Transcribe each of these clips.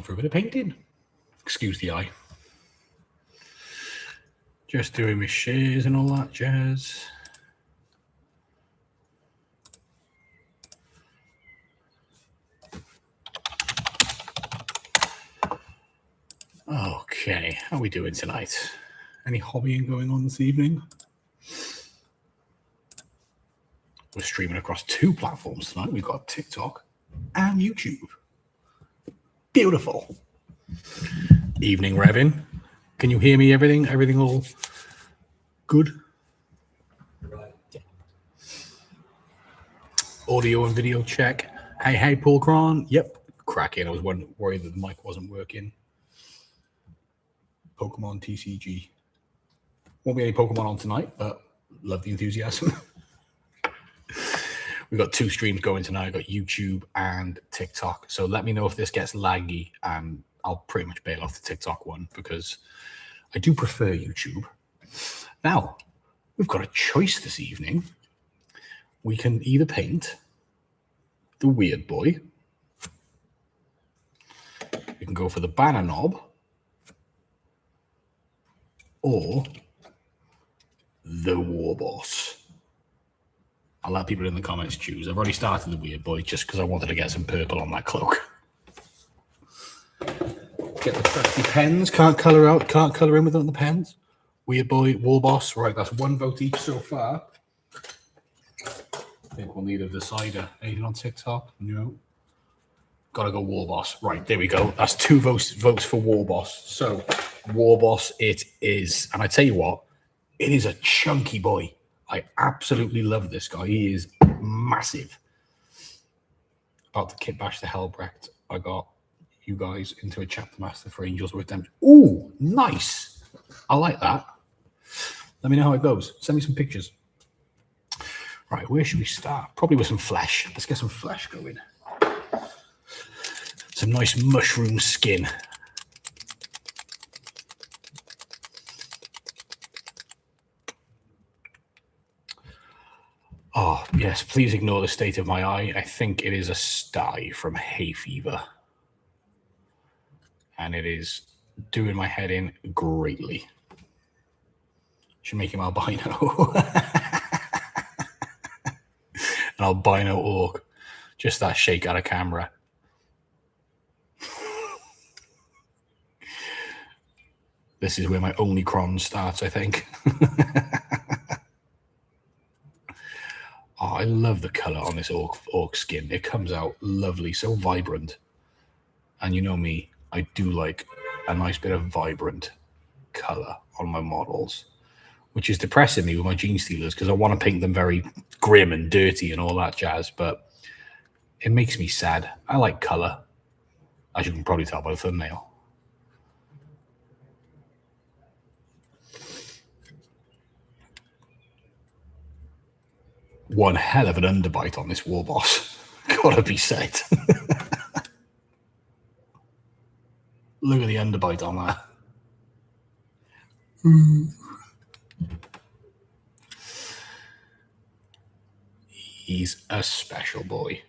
for a bit of painting. Excuse the eye. Just doing my shares and all that jazz. Okay, how are we doing tonight? Any hobbying going on this evening? We're streaming across 2 platforms tonight. We've got TikTok and YouTube. Beautiful. Evening, Revin. Can you hear me? Everything all good? Right. Yeah. Audio and video check. Hey, Paul Cron. Yep, cracking. I was worried that the mic wasn't working. Pokemon TCG. Won't be any Pokemon on tonight, but love the enthusiasm. We've got 2 streams going tonight. I've got YouTube and TikTok. So let me know if this gets laggy, and I'll pretty much bail off the TikTok one because I do prefer YouTube. Now, we've got a choice this evening. We can either paint the Weird Boy. We can go for the Banner Knob. Or the War Boss. I'll let people in the comments choose. I've already started the Weird Boy just because I wanted to get some purple on that cloak. Get the trusty pens. Can't colour in without the pens. Weird Boy, War Boss. Right, that's 1 vote each so far. I think we'll need a decider. Anything on TikTok? No. Gotta go War Boss. Right, there we go. That's 2 votes for War Boss. So, War Boss it is. And I tell you what, it is a chunky boy. I absolutely love this guy. He is massive. About to kit bash the Hellbrecht. I got you guys into a chapter master for Angels with them. Ooh, nice. I like that. Let me know how it goes. Send me some pictures. Right, where should we start? Probably with some flesh. Let's get some flesh going. Some nice mushroom skin. Oh, yes, please ignore the state of my eye. I think it is a sty from hay fever. And it is doing my head in greatly. Should make him albino. An albino orc. Just that shake out of camera. This is where my only cron starts, I think. Oh, I love the colour on this orc skin. It comes out lovely, so vibrant. And you know me, I do like a nice bit of vibrant colour on my models, which is depressing me with my Gene Stealers because I want to paint them very grim and dirty and all that jazz, but it makes me sad. I like colour, as you can probably tell by the thumbnail. One hell of an underbite on this War Boss. Gotta be said. Look at the underbite on that. He's a special boy.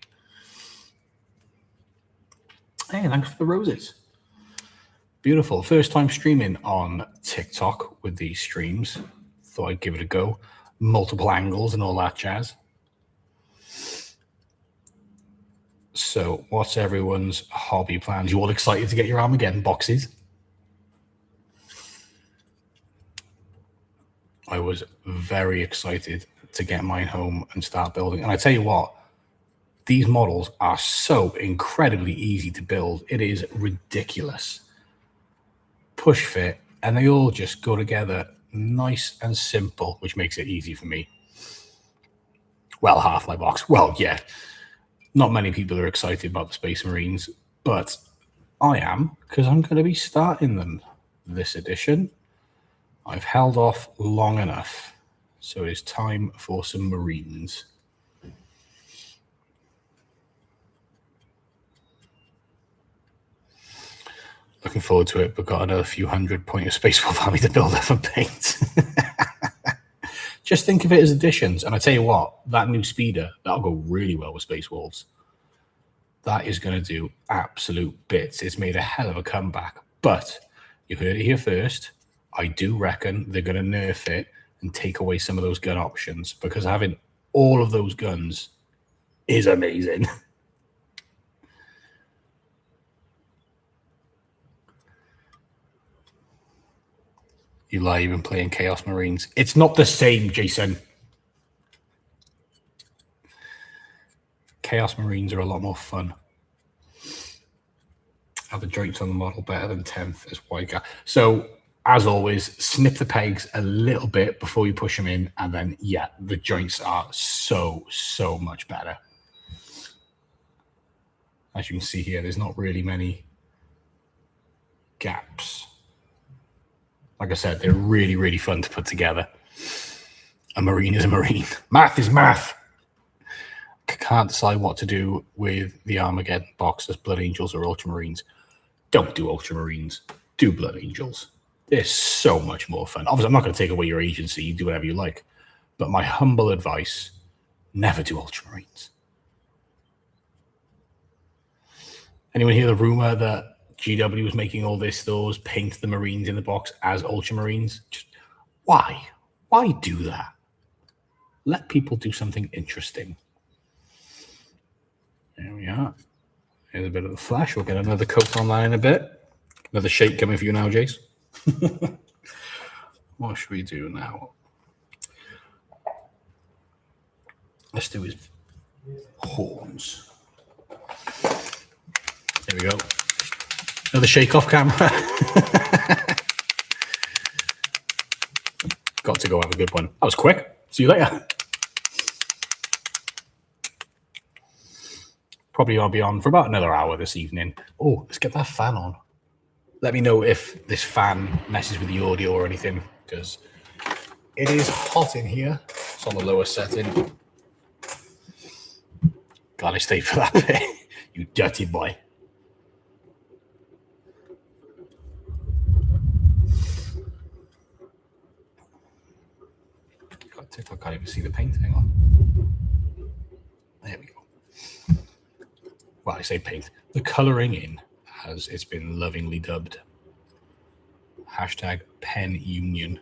Hey, thanks for the roses. Beautiful. First time streaming on TikTok with these streams. Thought I'd give it a go. Multiple angles and all that jazz. So, what's everyone's hobby plans? You all excited to get your Armageddon boxes? I was very excited to get mine home and start building. And I tell you what, these models are so incredibly easy to build. It is ridiculous. Push fit, and they all just go together nice and simple, which makes it easy for me. Well, half my box. Well, yeah. Not many people are excited about the Space Marines, but I am, because I'm going to be starting them this edition. I've held off long enough, so it's time for some Marines. Looking forward to it, but got another few hundred point of Space Wolf army to build up and paint. Just think of it as additions. And I tell you what, that new speeder, that'll go really well with Space Wolves. That is going to do absolute bits. It's made a hell of a comeback. But you heard it here first. I do reckon they're going to nerf it and take away some of those gun options, because having all of those guns is amazing. You lie, you've been playing Chaos Marines. It's not the same, Jason. Chaos Marines are a lot more fun. Have the joints on the model better than 10th as wide gap. So, as always, snip the pegs a little bit before you push them in, and then, yeah, the joints are so much better. As you can see here, there's not really many gaps. Like I said, they're really fun to put together. A Marine is a Marine. Math is math. Can't decide what to do with the Armageddon box as Blood Angels or Ultramarines. Don't do Ultramarines. Do Blood Angels. They're so much more fun. Obviously, I'm not going to take away your agency. You do whatever you like. But my humble advice, never do Ultramarines. Anyone hear the rumor that GW was making all their stores paint the Marines in the box as Ultramarines? Just why? Why do that? Let people do something interesting. There we are. Here's a bit of the flash. We'll get another coat online in a bit. Another shake coming for you now, Jace. What should we do now? Let's do his horns. There we go. Another shake off camera. Got to go have a good one. That was quick. See you later. Probably I'll be on for about another hour this evening. Oh, let's get that fan on. Let me know if this fan messes with the audio or anything, because it is hot in here. It's on the lower setting. Gotta stay for that bit. You dirty boy. I can't even see the paint. Hang on. There we go. Well, I say paint. The colouring in, as it's been lovingly dubbed. Hashtag pen union.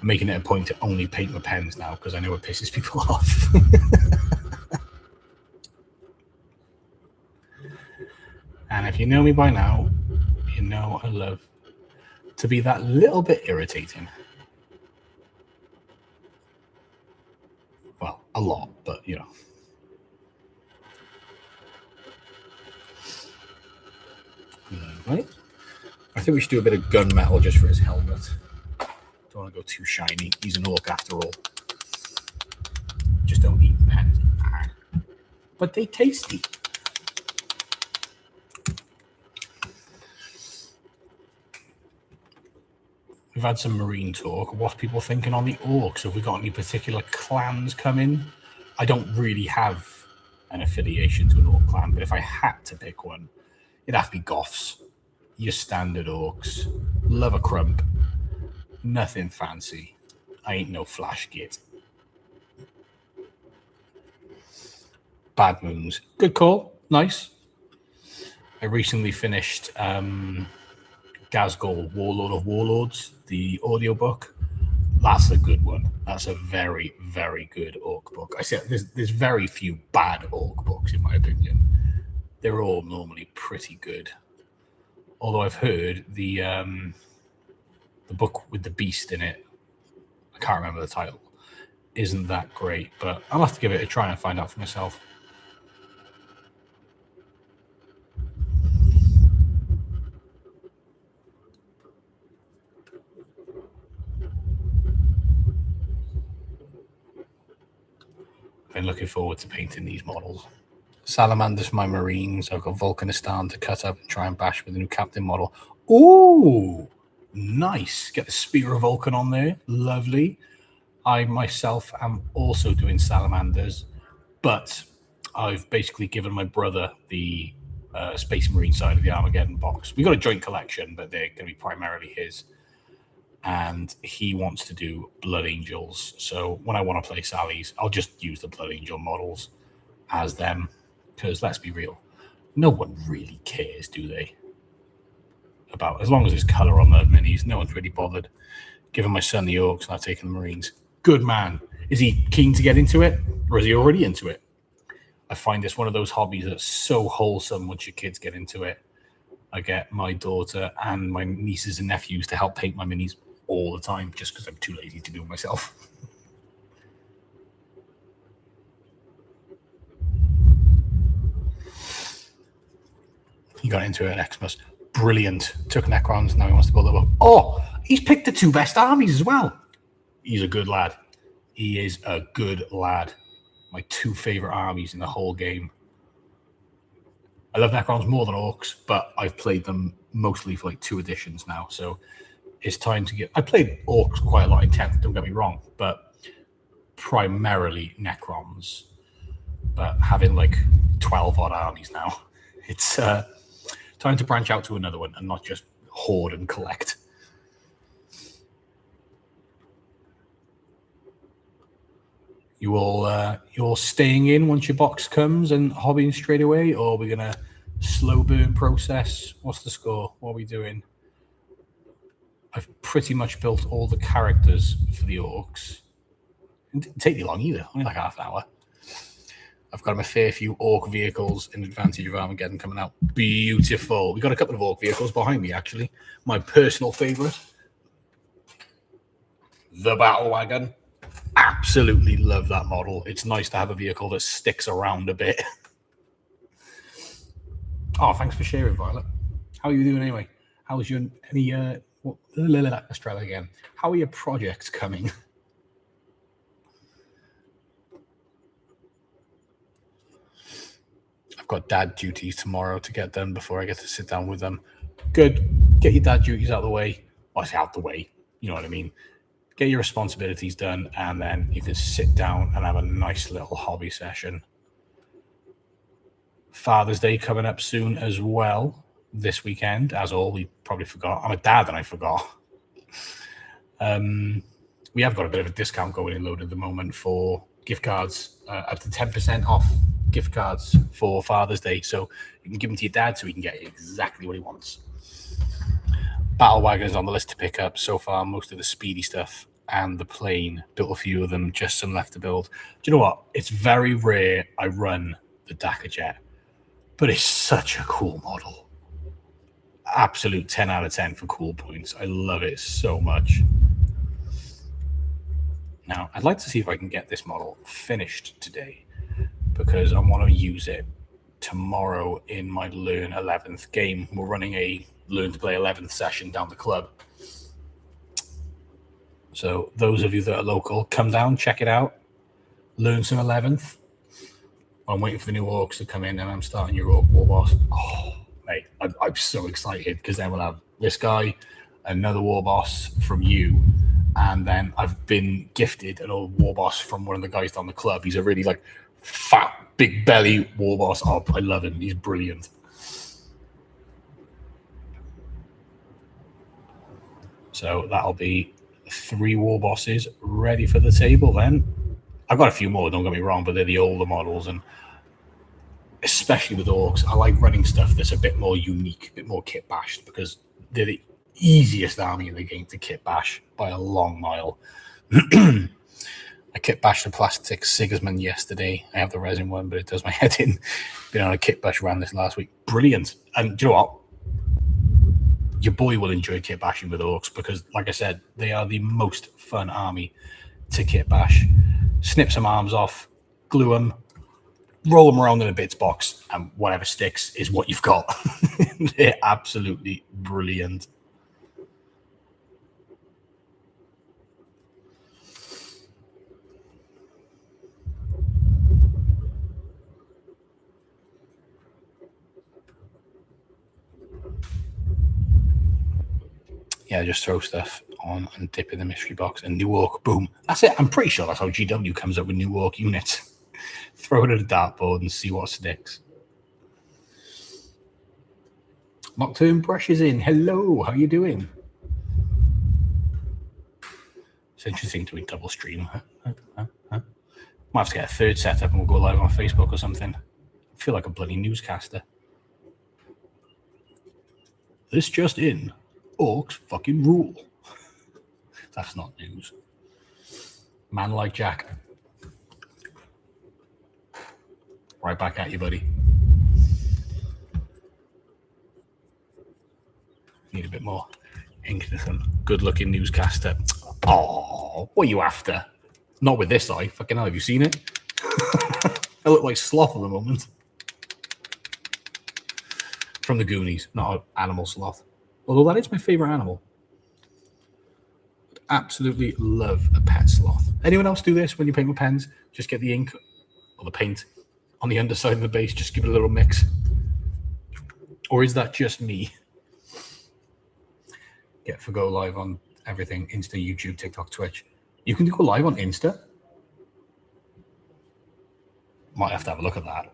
I'm making it a point to only paint my pens now because I know it pisses people off. And if you know me by now, you know I love to be that little bit irritating. Well, a lot, but you know. Right. I think we should do a bit of gunmetal just for his helmet. Don't want to go too shiny. He's an orc after all. Just don't eat pens. But they tasty. We've had some Marine talk. What people thinking on the orcs? Have we got any particular clans coming? I don't really have an affiliation to an orc clan, but if I had to pick one, it'd have to be Goths. Your standard orcs. Love a crump. Nothing fancy. I ain't no flash git. Bad Moons. Good call. Nice. I recently finished Gazgol, Warlord of Warlords, the audiobook. That's a good one. That's a very, very good orc book. I said there's very few bad orc books, in my opinion. They're all normally pretty good. Although I've heard the book with the beast in it, I can't remember the title, isn't that great. But I'll have to give it a try and find out for myself. Been looking forward to painting these models. Salamanders for my Marines. I've got Volcanistan to cut up and try and bash with the new Captain model. Ooh, nice. Get the Spear of Vulcan on there. Lovely. I myself am also doing Salamanders, but I've basically given my brother the Space Marine side of the Armageddon box. We've got a joint collection, but they're going to be primarily his. And he wants to do Blood Angels. So when I want to play Sally's, I'll just use the Blood Angel models. as them, because let's be real, no one really cares, do they? About as long as there's colour on the minis, no one's really bothered. Giving my son the orks and I've taken the Marines. Good man. Is he keen to get into it, or is he already into it? I find it's one of those hobbies that's so wholesome once your kids get into it. I get my daughter and my nieces and nephews to help paint my minis all the time, just because I'm too lazy to do it myself. He got into it at Xmas. Brilliant. Took Necrons, now he wants to build up. Oh, he's picked the 2 best armies as well. He's a good lad. He is a good lad. My 2 favorite armies in the whole game. I love Necrons more than Orcs, but I've played them mostly for like 2 editions now, so it's time to get... I played Orcs quite a lot in 10th, don't get me wrong, but primarily Necrons. But having like 12 odd armies now, it's time to branch out to another one and not just hoard and collect. You all staying in once your box comes and hobbying straight away, or are we gonna slow burn process? What's the score? What are we doing? I've pretty much built all the characters for the orcs. It didn't take me long either, only like half an hour. I've got a fair few orc vehicles in advantage of Armageddon coming out. Beautiful. We got a couple of orc vehicles behind me, actually. My personal favorite, the battle wagon. Absolutely love that model. It's nice to have a vehicle that sticks around a bit. Oh, thanks for sharing, Violet. How are you doing anyway? How's your let's try that again. How are your projects coming? I've got dad duties tomorrow to get done before I get to sit down with them. Good. Get your dad duties out of the way. Well, I say out the way. You know what I mean? Get your responsibilities done, and then you can sit down and have a nice little hobby session. Father's Day coming up soon as well this weekend, as all. We probably forgot. I'm a dad and I forgot. We have got a bit of a discount going in load at the moment for gift cards, up to 10% off gift cards for Father's Day. So you can give them to your dad so he can get exactly what he wants. Battle Wagon is on the list to pick up. So far, most of the speedy stuff and the plane. Built a few of them, just some left to build. Do you know what? It's very rare I run the Dakar Jet, but it's such a cool model. Absolute 10 out of 10 for cool points. I love it so much. Now, I'd like to see if I can get this model finished today, because I want to use it tomorrow in my Learn 11th game. We're running a Learn to Play 11th session down the club. So those of you that are local, come down, check it out. Learn some 11th. I'm waiting for the new orcs to come in, and I'm starting your orc war boss. Oh, mate, I'm so excited, because then we'll have this guy, another war boss from you, and then I've been gifted an old war boss from one of the guys down the club. He's a really like fat, big belly war boss. Oh, I love him. He's brilliant. So that'll be 3 war bosses ready for the table then. I've got a few more, don't get me wrong, but they're the older models, and especially with orcs, I like running stuff that's a bit more unique, a bit more kit bashed, because they're the easiest army in the game to kit bash by a long mile. I kit bashed a plastic Sigismund yesterday. I have the resin one, but it does my head in. Been on a kit bash around this last week. Brilliant. And do you know what? Your boy will enjoy kit bashing with orcs, because, like I said, they are the most fun army to kit bash. Snip some arms off, glue them, roll them around in a bits box, and whatever sticks is what you've got. They're absolutely brilliant. Yeah, just throw stuff on and dip in the mystery box, and new orc, boom. That's it. I'm pretty sure that's how GW comes up with new orc units. Throw it at a dartboard and see what sticks. Nocturne Brush is in. Hello, how you doing? It's interesting doing double stream. Might have to get a third setup and we'll go live on Facebook or something. I feel like a bloody newscaster. This just in. Orcs fucking rule. That's not news. Man like Jack. Right back at you, buddy. Need a bit more ink. Good looking newscaster. Oh, what are you after? Not with this eye. Fucking hell, have you seen it? I look like Sloth at the moment. From the Goonies, not an animal sloth. Although that is my favorite animal. Absolutely love a pet sloth. Anyone else do this when you paint with pens? Just get the ink or the paint on the underside of the base. Just give it a little mix. Or is that just me? Get for go live on everything. Insta, YouTube, TikTok, Twitch. You can go live on Insta. Might have to have a look at that.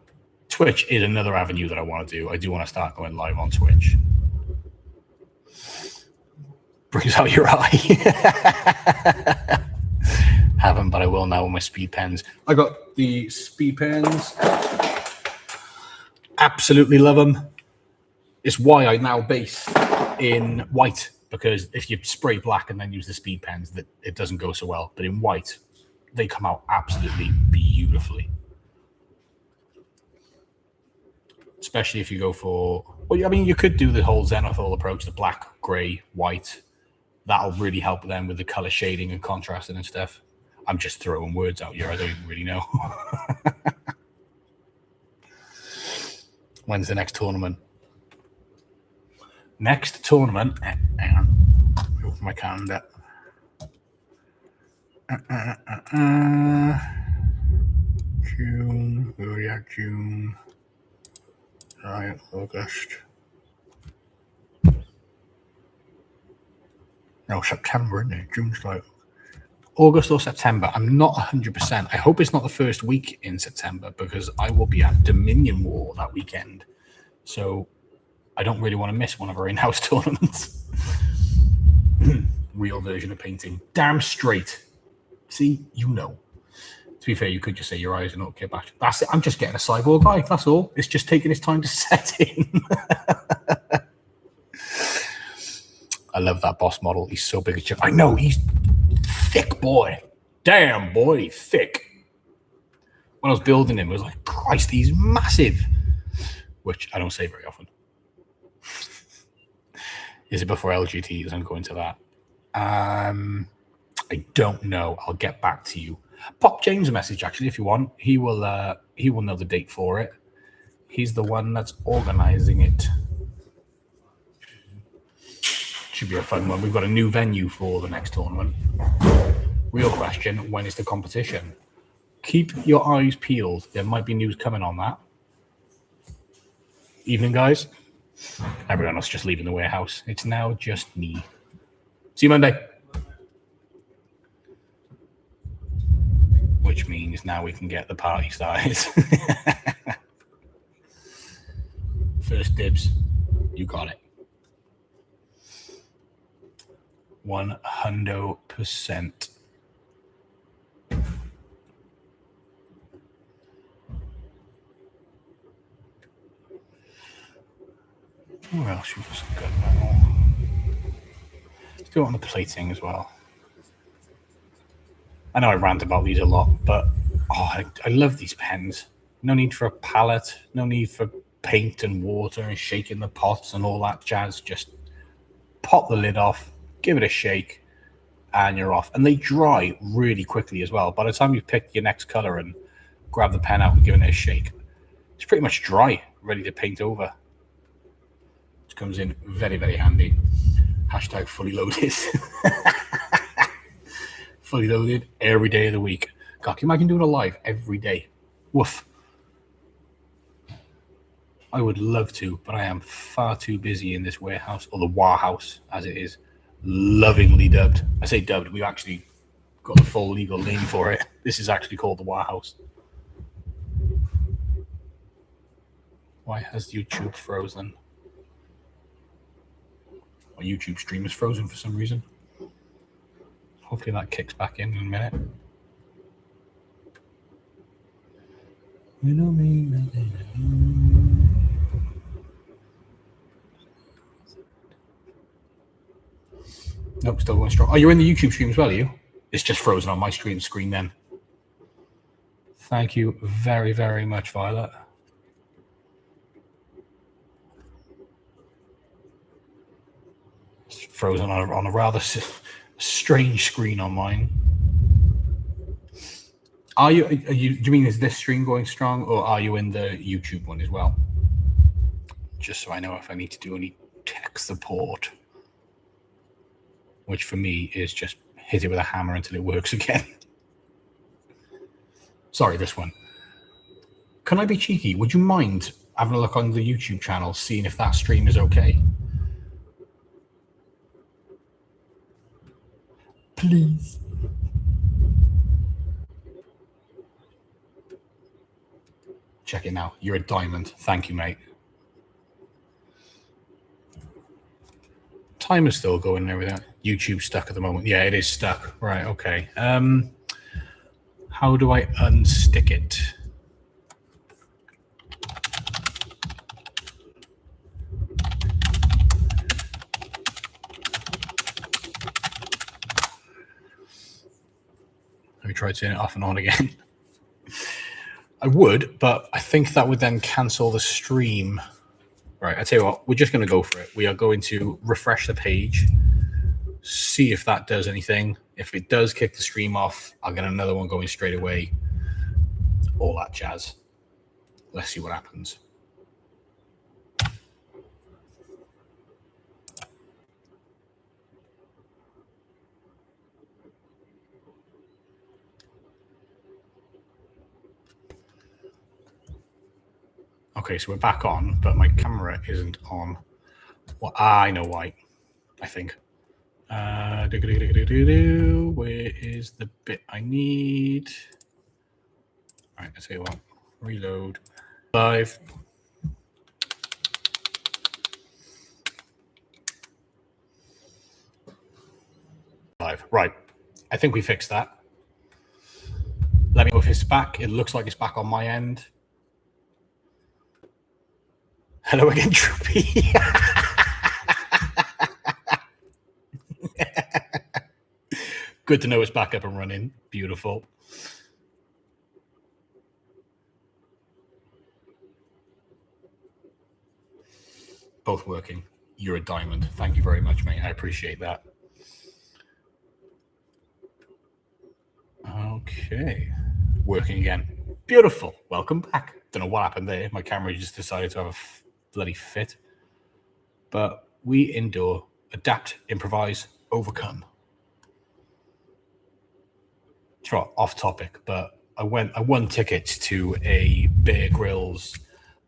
Twitch is another avenue that I want to do. I do want to start going live on Twitch. Brings out your eye. Haven't, but I will now with my speed pens. I got the speed pens. Absolutely love them. It's why I now base in white, because if you spray black and then use the speed pens, that it doesn't go so well. But in white, they come out absolutely beautifully. Especially if you go for, well, I mean, you could do the whole Zenithal approach, the black, grey, white. That'll really help them with the color shading and contrasting and stuff. I'm just throwing words out here. I don't even really know. When's the next tournament? Next tournament. Hang on. Open my calendar. June. Oh, yeah, June. Right, August. No, September, isn't it? June's like August or September. I'm not 100%. I hope it's not the first week in September because I will be at Dominion War that weekend. So I don't really want to miss one of our in-house tournaments. Real version of painting. Damn straight. See, you know. To be fair, you could just say your eyes are not back. That's it. I'm just getting a cyborg eye. That's all. It's just taking its time to set in. I love that boss model. He's so big a chip. I know, he's thick, boy. Damn, boy, he's thick. When I was building him, I was like, Christ, he's massive. Which I don't say very often. Is it before LGT? I'm going to that. I don't know. I'll get back to you. Pop James a message, actually, if you want. He will know the date for it. He's the one that's organizing it. Should be a fun one. We've got a new venue for the next tournament. Real question, when is the competition? Keep your eyes peeled. There might be news coming on that. Evening, guys. Everyone else just leaving the warehouse. It's now just me. See you Monday. Which means now we can get the party started. First dibs. You got it. 100%. Where else was good metal? Let's do it on the plating as well. I know I rant about these a lot, but I love these pens. No need for a palette, no need for paint and water and shaking the pots and all that jazz. Just pop the lid off, give it a shake, and you're off. And they dry really quickly as well. By the time you've picked your next color and grab the pen out and give it a shake, it's pretty much dry, ready to paint over. Which comes in very, very handy. Hashtag fully loaded. Fully loaded every day of the week. God, can you imagine doing a live every day? Woof. I would love to, but I am far too busy in this warehouse, or the Warhouse, as it is, lovingly dubbed. I say dubbed, we've actually got the full legal name for it. This is actually called the Warhouse. Why has YouTube frozen? My YouTube stream is frozen for some reason. Hopefully that kicks back in a minute. Nope, still going strong. Oh, you're in the YouTube stream as well, are you? It's just frozen on my screen then. Thank you very, very much, Violet. It's frozen on a rather strange screen on mine. Do you mean is this stream going strong, or are you in the YouTube one as well? Just so I know if I need to do any tech support, which for me is just hit it with a hammer until it works again. Sorry, this one. Can I be cheeky? Would you mind having a look on the YouTube channel, seeing if that stream is okay? Please. Check it now. You're a diamond. Thank you, mate. Time is still going and everything. YouTube stuck at the moment. Yeah, it is stuck. Right, okay. How do I unstick it? Have you tried turning it off and on again? I would, but I think that would then cancel the stream. Right, I tell you what, we're just going to go for it. We are going to refresh the page, see if that does anything. If it does kick the stream off, I'll get another one going straight away. All that jazz. Let's see what happens. Okay, so we're back on, but my camera isn't on. Well, I know why, I think. Where is the bit I need? All right, I'll tell you what. Reload. Live. Live. Right. I think we fixed that. Let me know if it's back. It looks like it's back on my end. Hello again, Troopy. Good to know it's back up and running. Beautiful. Both working. You're a diamond. Thank you very much, mate. I appreciate that. Okay. Working again. Beautiful. Welcome back. Don't know what happened there. My camera just decided to have a bloody fit. But we endure, adapt, improvise, overcome. Sure, off topic, but I won tickets to a Bear Grylls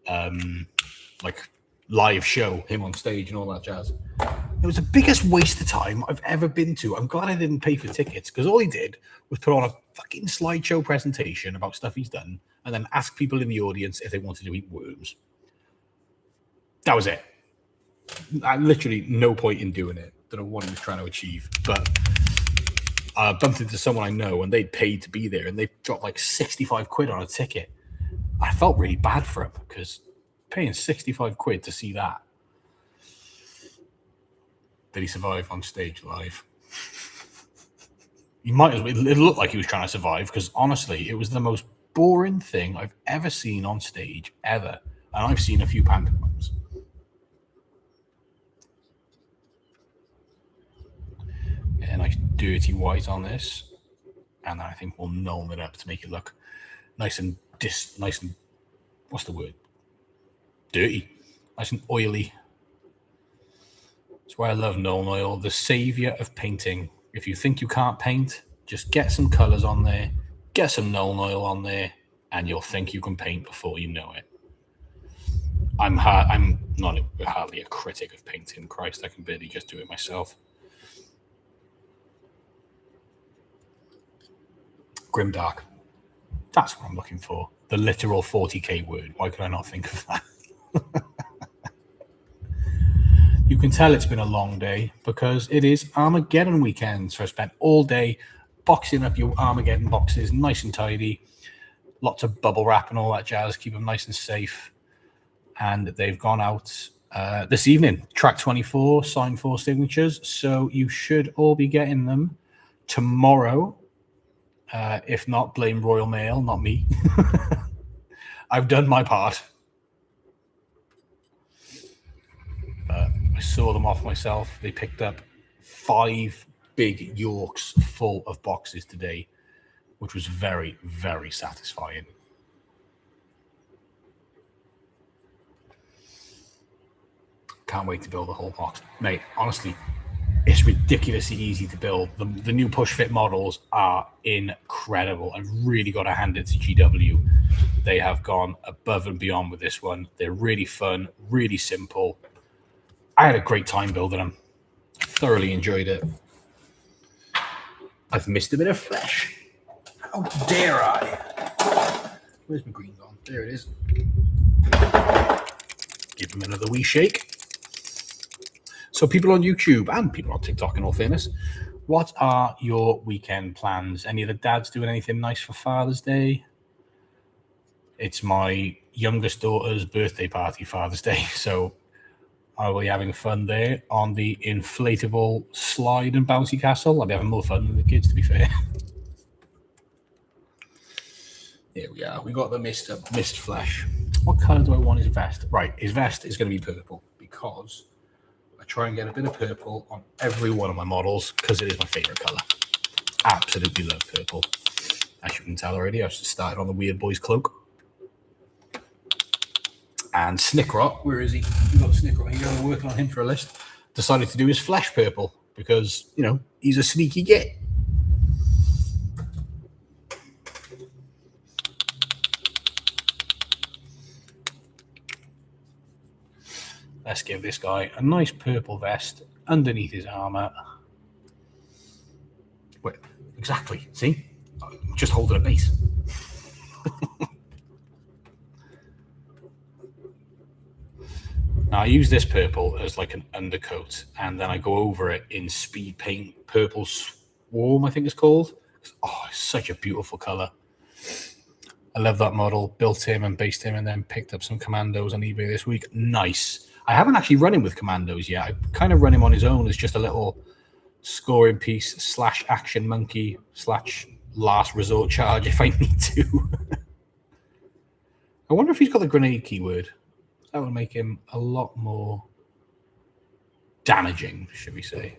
like live show, him on stage and all that jazz. It was the biggest waste of time I've ever been to. I'm glad I didn't pay for tickets, because all he did was put on a fucking slideshow presentation about stuff he's done and then ask people in the audience if they wanted to eat worms. That was it. Literally no point in doing it. Don't know what he was trying to achieve, but I bumped into someone I know and they'd paid to be there and they dropped like 65 quid on a ticket. I felt really bad for him, because paying 65 quid to see that. Did he survive on stage live? He might as well. It looked like he was trying to survive, because honestly, it was the most boring thing I've ever seen on stage, ever. And I've seen a few pantomimes. A nice dirty white on this. And I think we'll null it up to make it look nice and what's the word? Dirty. Nice and oily. That's why I love Nuln Oil, the savior of painting. If you think you can't paint, just get some colors on there, get some Nuln Oil on there, and you'll think you can paint before you know it. I'm not hardly a critic of painting. Christ, I can barely just do it myself. Grimdark. That's what I'm looking for. The literal 40k word. Why could I not think of that? You can tell it's been a long day because it is Armageddon weekend. So I spent all day boxing up your Armageddon boxes nice and tidy. lots of bubble wrap and all that jazz, keep them nice and safe. And they've gone out this evening, track 24, signed 4 signatures. So you should all be getting them tomorrow. If not, blame Royal Mail, not me. I've done my part. I saw them off myself. They picked up 5 big Yorks full of boxes today, which was very, very satisfying. Can't wait to build the whole box. Mate, honestly, it's ridiculously easy to build. The new push fit models are incredible. I've really got to hand it to GW. They have gone above and beyond with this one. They're really fun, really simple. I had a great time building them. Thoroughly enjoyed it. I've missed a bit of flesh. How dare I? Where's my green gone? There it is. Give them another wee shake. So people on YouTube and people on TikTok, in all fairness, what are your weekend plans? Any of the dads doing anything nice for Father's Day? It's my youngest daughter's birthday party, Father's Day. So I will be having fun there on the inflatable slide and bouncy castle. I'll be having more fun than the kids, to be fair. Here we are. We got the mist flesh. What colour do I want his vest? Right, his vest is going to be purple because I try and get a bit of purple on every one of my models because it is my favourite colour. Absolutely love purple. As you can tell already, I've started on the Weird Boys cloak. And Snickrot, where is he? We've got Snickrot here. I'm working on him for a list. Decided to do his flesh purple because, you know, he's a sneaky git. Let's give this guy a nice purple vest underneath his armor. Wait, exactly. See? I'm just holding a base. Now, I use this purple as like an undercoat, and then I go over it in speed paint purple swarm, I think it's called. Oh, it's such a beautiful color. I love that model. Built him and based him, and then picked up some commandos on eBay this week. Nice. I haven't actually run him with commandos yet. I kind of run him on his own as just a little scoring piece / action monkey / last resort charge if I need to. I wonder if he's got the grenade keyword. That would make him a lot more damaging, should we say.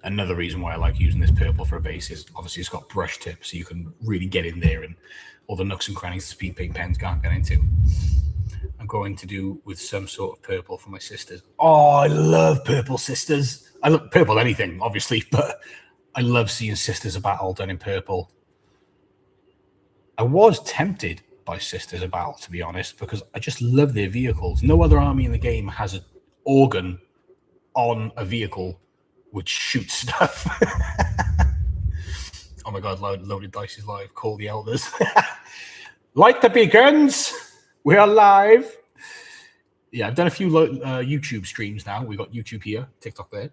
Another reason why I like using this purple for a base is obviously it's got brush tips, so you can really get in there and all the nooks and crannies the speed paint pens can't get into. I'm going to do with some sort of purple for my sisters. Oh, I love purple sisters. I love purple anything, obviously, but I love seeing Sisters of Battle done in purple. I was tempted by Sisters of Battle, to be honest, because I just love their vehicles. No other army in the game has an organ on a vehicle which shoots stuff. Oh my God, Loaded Dice is live. Call the elders. Light the beacons. We are live. Yeah, I've done a few YouTube streams now. We got YouTube here, TikTok there.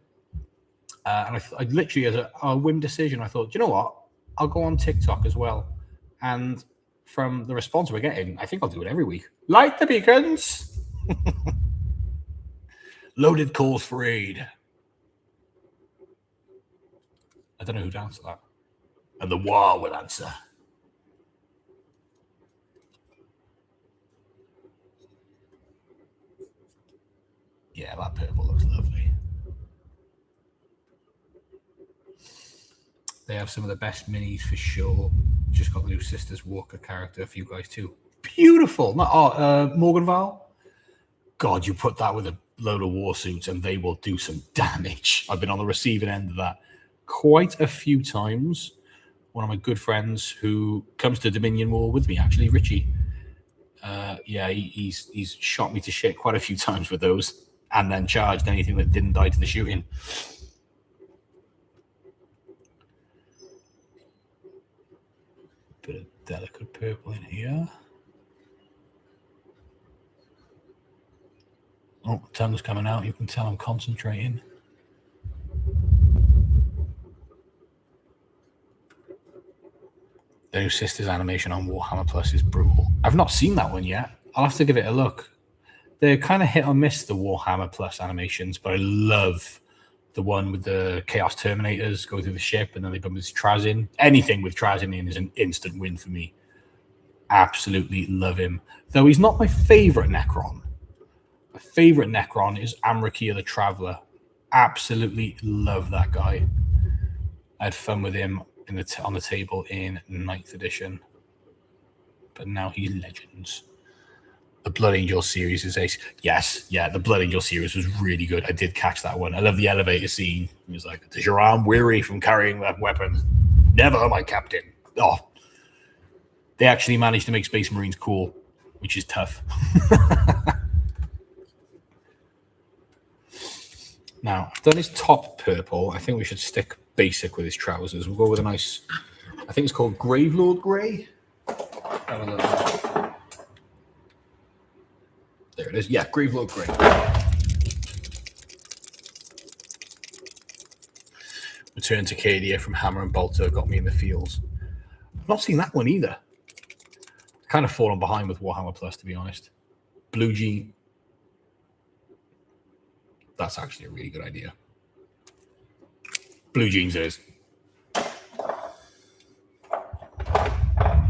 And I literally, as a whim decision, I thought, you know what? I'll go on TikTok as well. And from the response we're getting, I think I'll do it every week. Light the beacons. Loaded calls for aid. I don't know who'd answer that. And the war will answer. Yeah, that purple looks lovely. They have some of the best minis for sure. Just got the new Sisters Walker character for you guys too. Beautiful. Morganval. God, you put that with a load of war suits and they will do some damage. I've been on the receiving end of that quite a few times. One of my good friends who comes to Dominion War with me, actually, Richie. He's shot me to shit quite a few times with those and then charged anything that didn't die to the shooting. Bit of delicate purple in here. Oh, tongue's coming out. You can tell I'm concentrating. The new Sisters animation on Warhammer Plus is brutal. I've not seen that one yet. I'll have to give it a look. They're kind of hit or miss, the Warhammer Plus animations, but I love the one with the Chaos Terminators go through the ship and then they put this Traz in. Anything with Traz in is an instant win for me. Absolutely love him. Though he's not my favorite Necron. My favorite Necron is Amrakia the Traveler. Absolutely love that guy. I had fun with him on the table in 9th edition. But now he's Legends. The Blood Angel series is ace. Yes, yeah, the Blood Angel series was really good. I did catch that one. I love the elevator scene. He was like, "Does your arm weary from carrying that weapon?" "Never, my captain." Oh, they actually managed to make Space Marines cool, which is tough. Now, I've done his top purple. I think we should stick basic with his trousers. We'll go with a nice, I think it's called Gravelord Grey. Have a look. There it is. Yeah, Gravelord Grey. Return to Cadia from Hammer and Bolter got me in the fields. I've not seen that one either. Kind of fallen behind with Warhammer Plus, to be honest. Blue Jean. That's actually a really good idea. Blue jeans it is.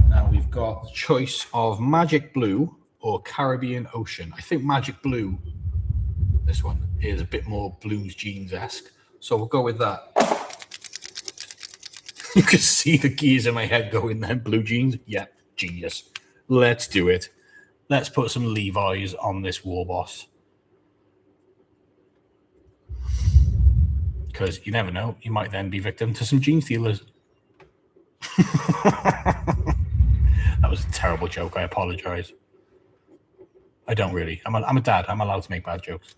Now we've got the choice of Magic Blue or Caribbean Ocean. I think Magic Blue, this one, is a bit more Blues Jeans-esque. So we'll go with that. You can see the gears in my head going then. Blue jeans? Yeah, genius. Let's do it. Let's put some Levi's on this war boss. Because you never know, you might then be victim to some jean stealers. That was a terrible joke. I apologize. I don't really. I'm a dad. I'm allowed to make bad jokes.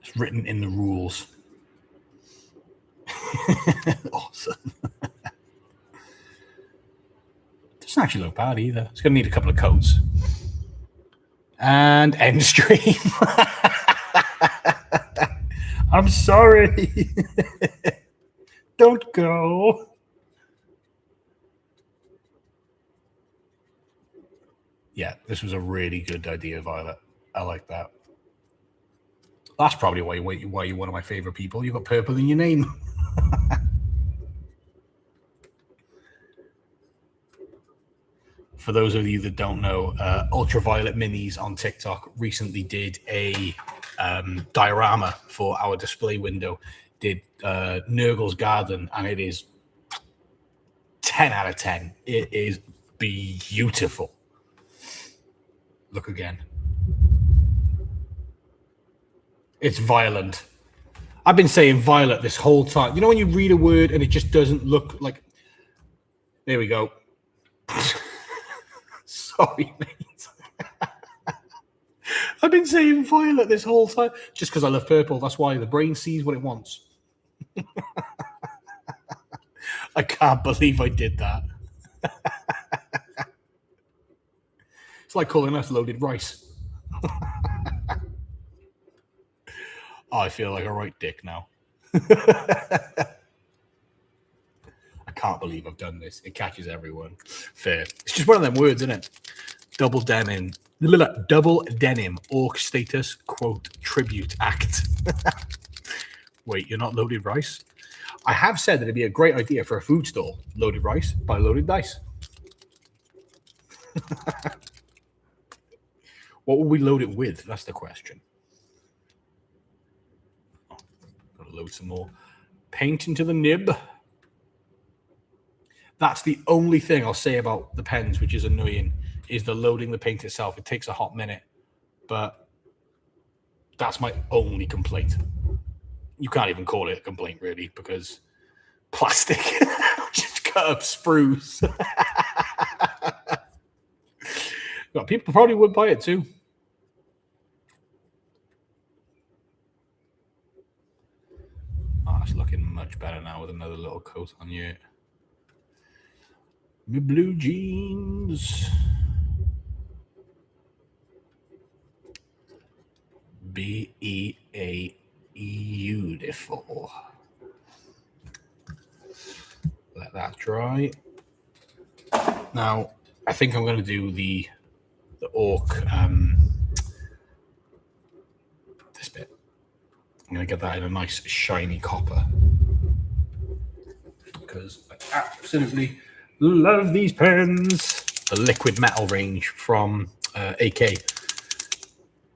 It's written in the rules. Awesome. Doesn't actually look bad either. It's going to need a couple of coats. And end stream. I'm sorry. Don't go. Yeah, this was a really good idea, Violet. I like that. That's probably why you're one of my favorite people. You've got purple in your name. For those of you that don't know, Ultraviolet Minis on TikTok recently did a diorama for our display window. Did Nurgle's Garden, and it is 10 out of 10. It is beautiful. Look again. It's violent. I've been saying violet this whole time. You know when you read a word and it just doesn't look like... There we go. Sorry, mate. I've been saying violet this whole time just because I love purple. That's why the brain sees what it wants. I can't believe I did that. It's like calling us loaded rice. Oh, I feel like a right dick now. I can't believe I've done this. It catches everyone. Fair. It's just one of them words, isn't it? Double denim. Double denim. Orc status, quote, tribute act. Wait, you're not loaded rice? I have said that it'd be a great idea for a food stall. Loaded rice by loaded dice. What will we load it with? That's the question. Oh, gotta load some more. Paint into the nib. That's the only thing I'll say about the pens, which is annoying, is the loading the paint itself. It takes a hot minute, but that's my only complaint. You can't even call it a complaint, really, because plastic. Just cut up spruce. Well, people probably would buy it too. Oh, it's looking much better now with another little coat on you. My blue jeans. B-E-A beautiful. Let that dry. Now, I think I'm going to do the orc, this bit. I'm going to get that in a nice shiny copper, because I absolutely love these pens. The liquid metal range from AK,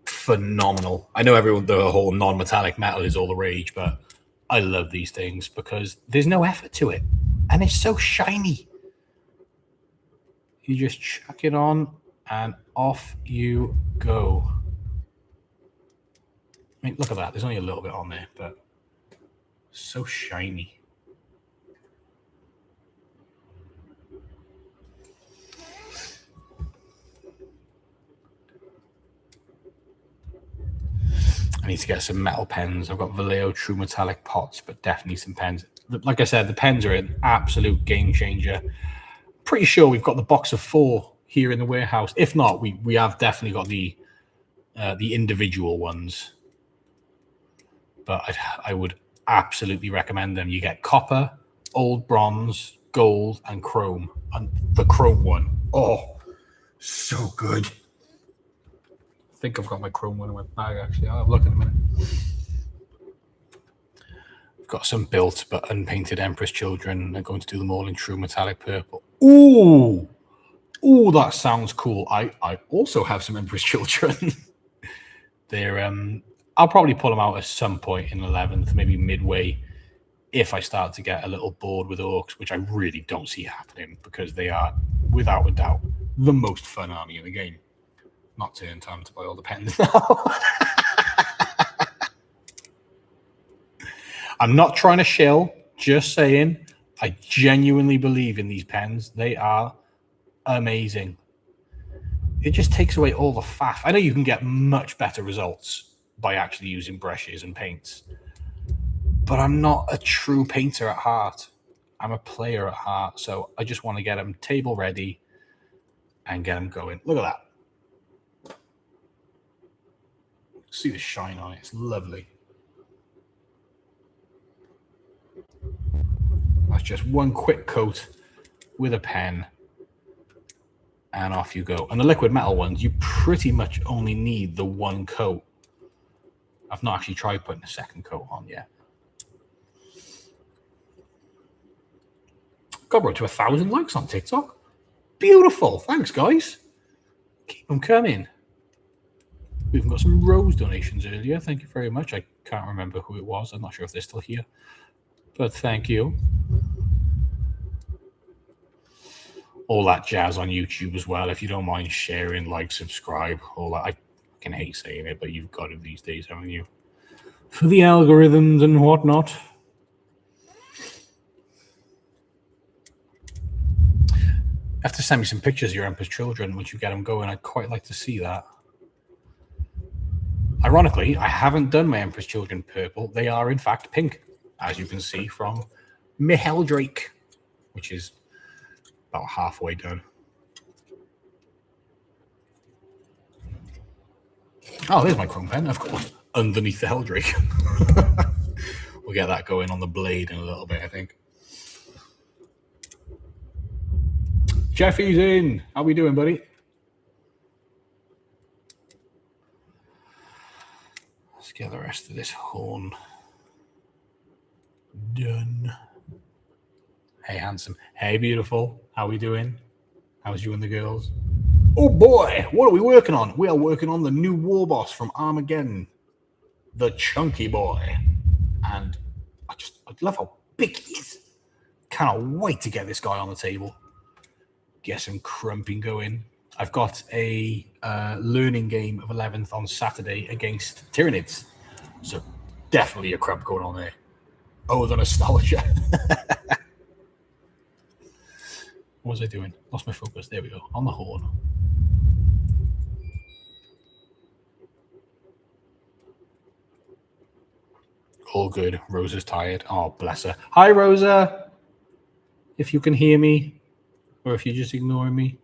phenomenal. I know the whole non-metallic metal is all the rage, but I love these things because there's no effort to it, and it's so shiny. You just chuck it on and off you go. I mean, look at that. There's only a little bit on there, but so shiny. I need to get some metal pens. I've got Vallejo True Metallic pots, but definitely some pens. Like I said, the pens are an absolute game changer. Pretty sure we've got the box of 4 here in the warehouse. If not, we have definitely got the individual ones. But I would absolutely recommend them. You get copper, old bronze, gold, and chrome. And the chrome one, oh, so good. I think I've got my chrome one in my bag, actually. I'll have a look in a minute. I've got some built but unpainted Empress Children. I'm going to do them all in true metallic purple. Ooh! Ooh, that sounds cool. I also have some Empress Children. They're I'll probably pull them out at some point in 11th, maybe midway, if I start to get a little bored with orcs, which I really don't see happening, because they are, without a doubt, the most fun army in the game. Not turn time to buy all the pens now. I'm not trying to shill, just saying, I genuinely believe in these pens. They are amazing. It just takes away all the faff. I know you can get much better results by actually using brushes and paints, but I'm not a true painter at heart. I'm a player at heart, so I just want to get them table ready and get them going. Look at that. See the shine on it. It's lovely. That's just one quick coat with a pen, and off you go. And the liquid metal ones, you pretty much only need the one coat. I've not actually tried putting a second coat on yet. Got brought to 1,000 likes on TikTok. Beautiful. Thanks, guys. Keep them coming. We even got some rose donations earlier. Thank you very much. I can't remember who it was. I'm not sure if they're still here, but thank you. All that jazz on YouTube as well. If you don't mind sharing, like, subscribe, all that. I fucking hate saying it, but you've got it these days, haven't you? For the algorithms and whatnot. You have to send me some pictures of your Emperor's Children once you get them going. I'd quite like to see that. Ironically, I haven't done my Emperor's Children purple. They are, in fact, pink, as you can see from Drake, which is about halfway done. Oh, there's my chrome pen, of course, underneath the Heldrake. We'll get that going on the blade in a little bit, I think. Jeffy's in. How we doing, buddy? Let's get the rest of this horn done. Hey, handsome. Hey, beautiful. How we doing? How's you and the girls? Oh, boy. What are we working on? We are working on the new war boss from Armageddon, the Chunky Boy. And I love how big he is. Cannot wait to get this guy on the table. Get some crumping going. I've got a learning game of 11th on Saturday against Tyranids. So definitely a crump going on there. Oh, the nostalgia. What was I doing? Lost my focus. There we go. On the horn. All good. Rosa's tired. Oh, bless her. Hi, Rosa. If you can hear me, or if you're just ignoring me.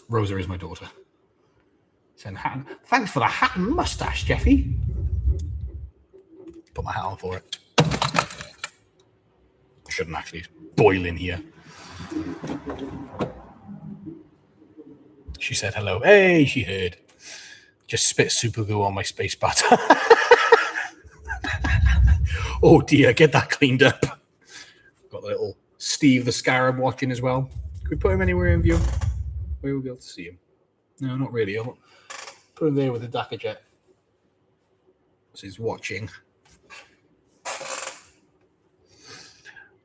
Rosa is my daughter. Thanks for the hat and mustache, Jeffy. Put my hat on for it. Shouldn't actually. It's boiling here. She said hello. Hey, she heard. Just spit super glue on my space bar. Oh dear, get that cleaned up. Got the little Steve the Scarab watching as well. Can we put him anywhere in view? Where will we be able to see him? No, not really. I'll put him there with the Dakar jet. So he's watching.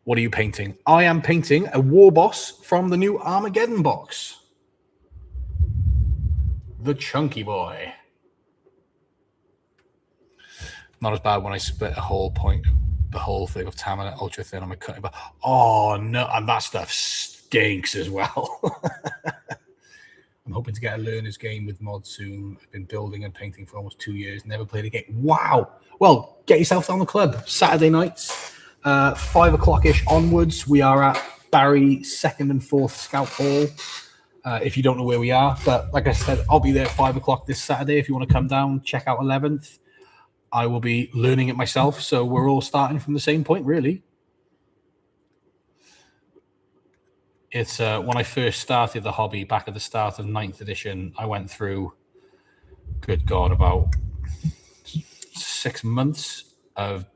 What are you painting? I am painting a war boss from the new Armageddon box. The Chunky Boy. Not as bad when I split the whole thing of Tamina ultra thin on my cutting board. Oh no, and that stuff stinks as well. I'm hoping to get a learner's game with mods soon. I've been building and painting for almost 2 years. Never played a game. Wow. Well, get yourself down the club. Saturday nights, 5 o'clock-ish onwards. We are at Barry 2nd and 4th Scout Hall. If you don't know where we are. But like I said, I'll be there at 5 o'clock this Saturday. If you want to come down, check out 11th. I will be learning it myself. So we're all starting from the same point, really. It's when I first started the hobby back at the start of 9th edition, I went through, good God, about 6 months of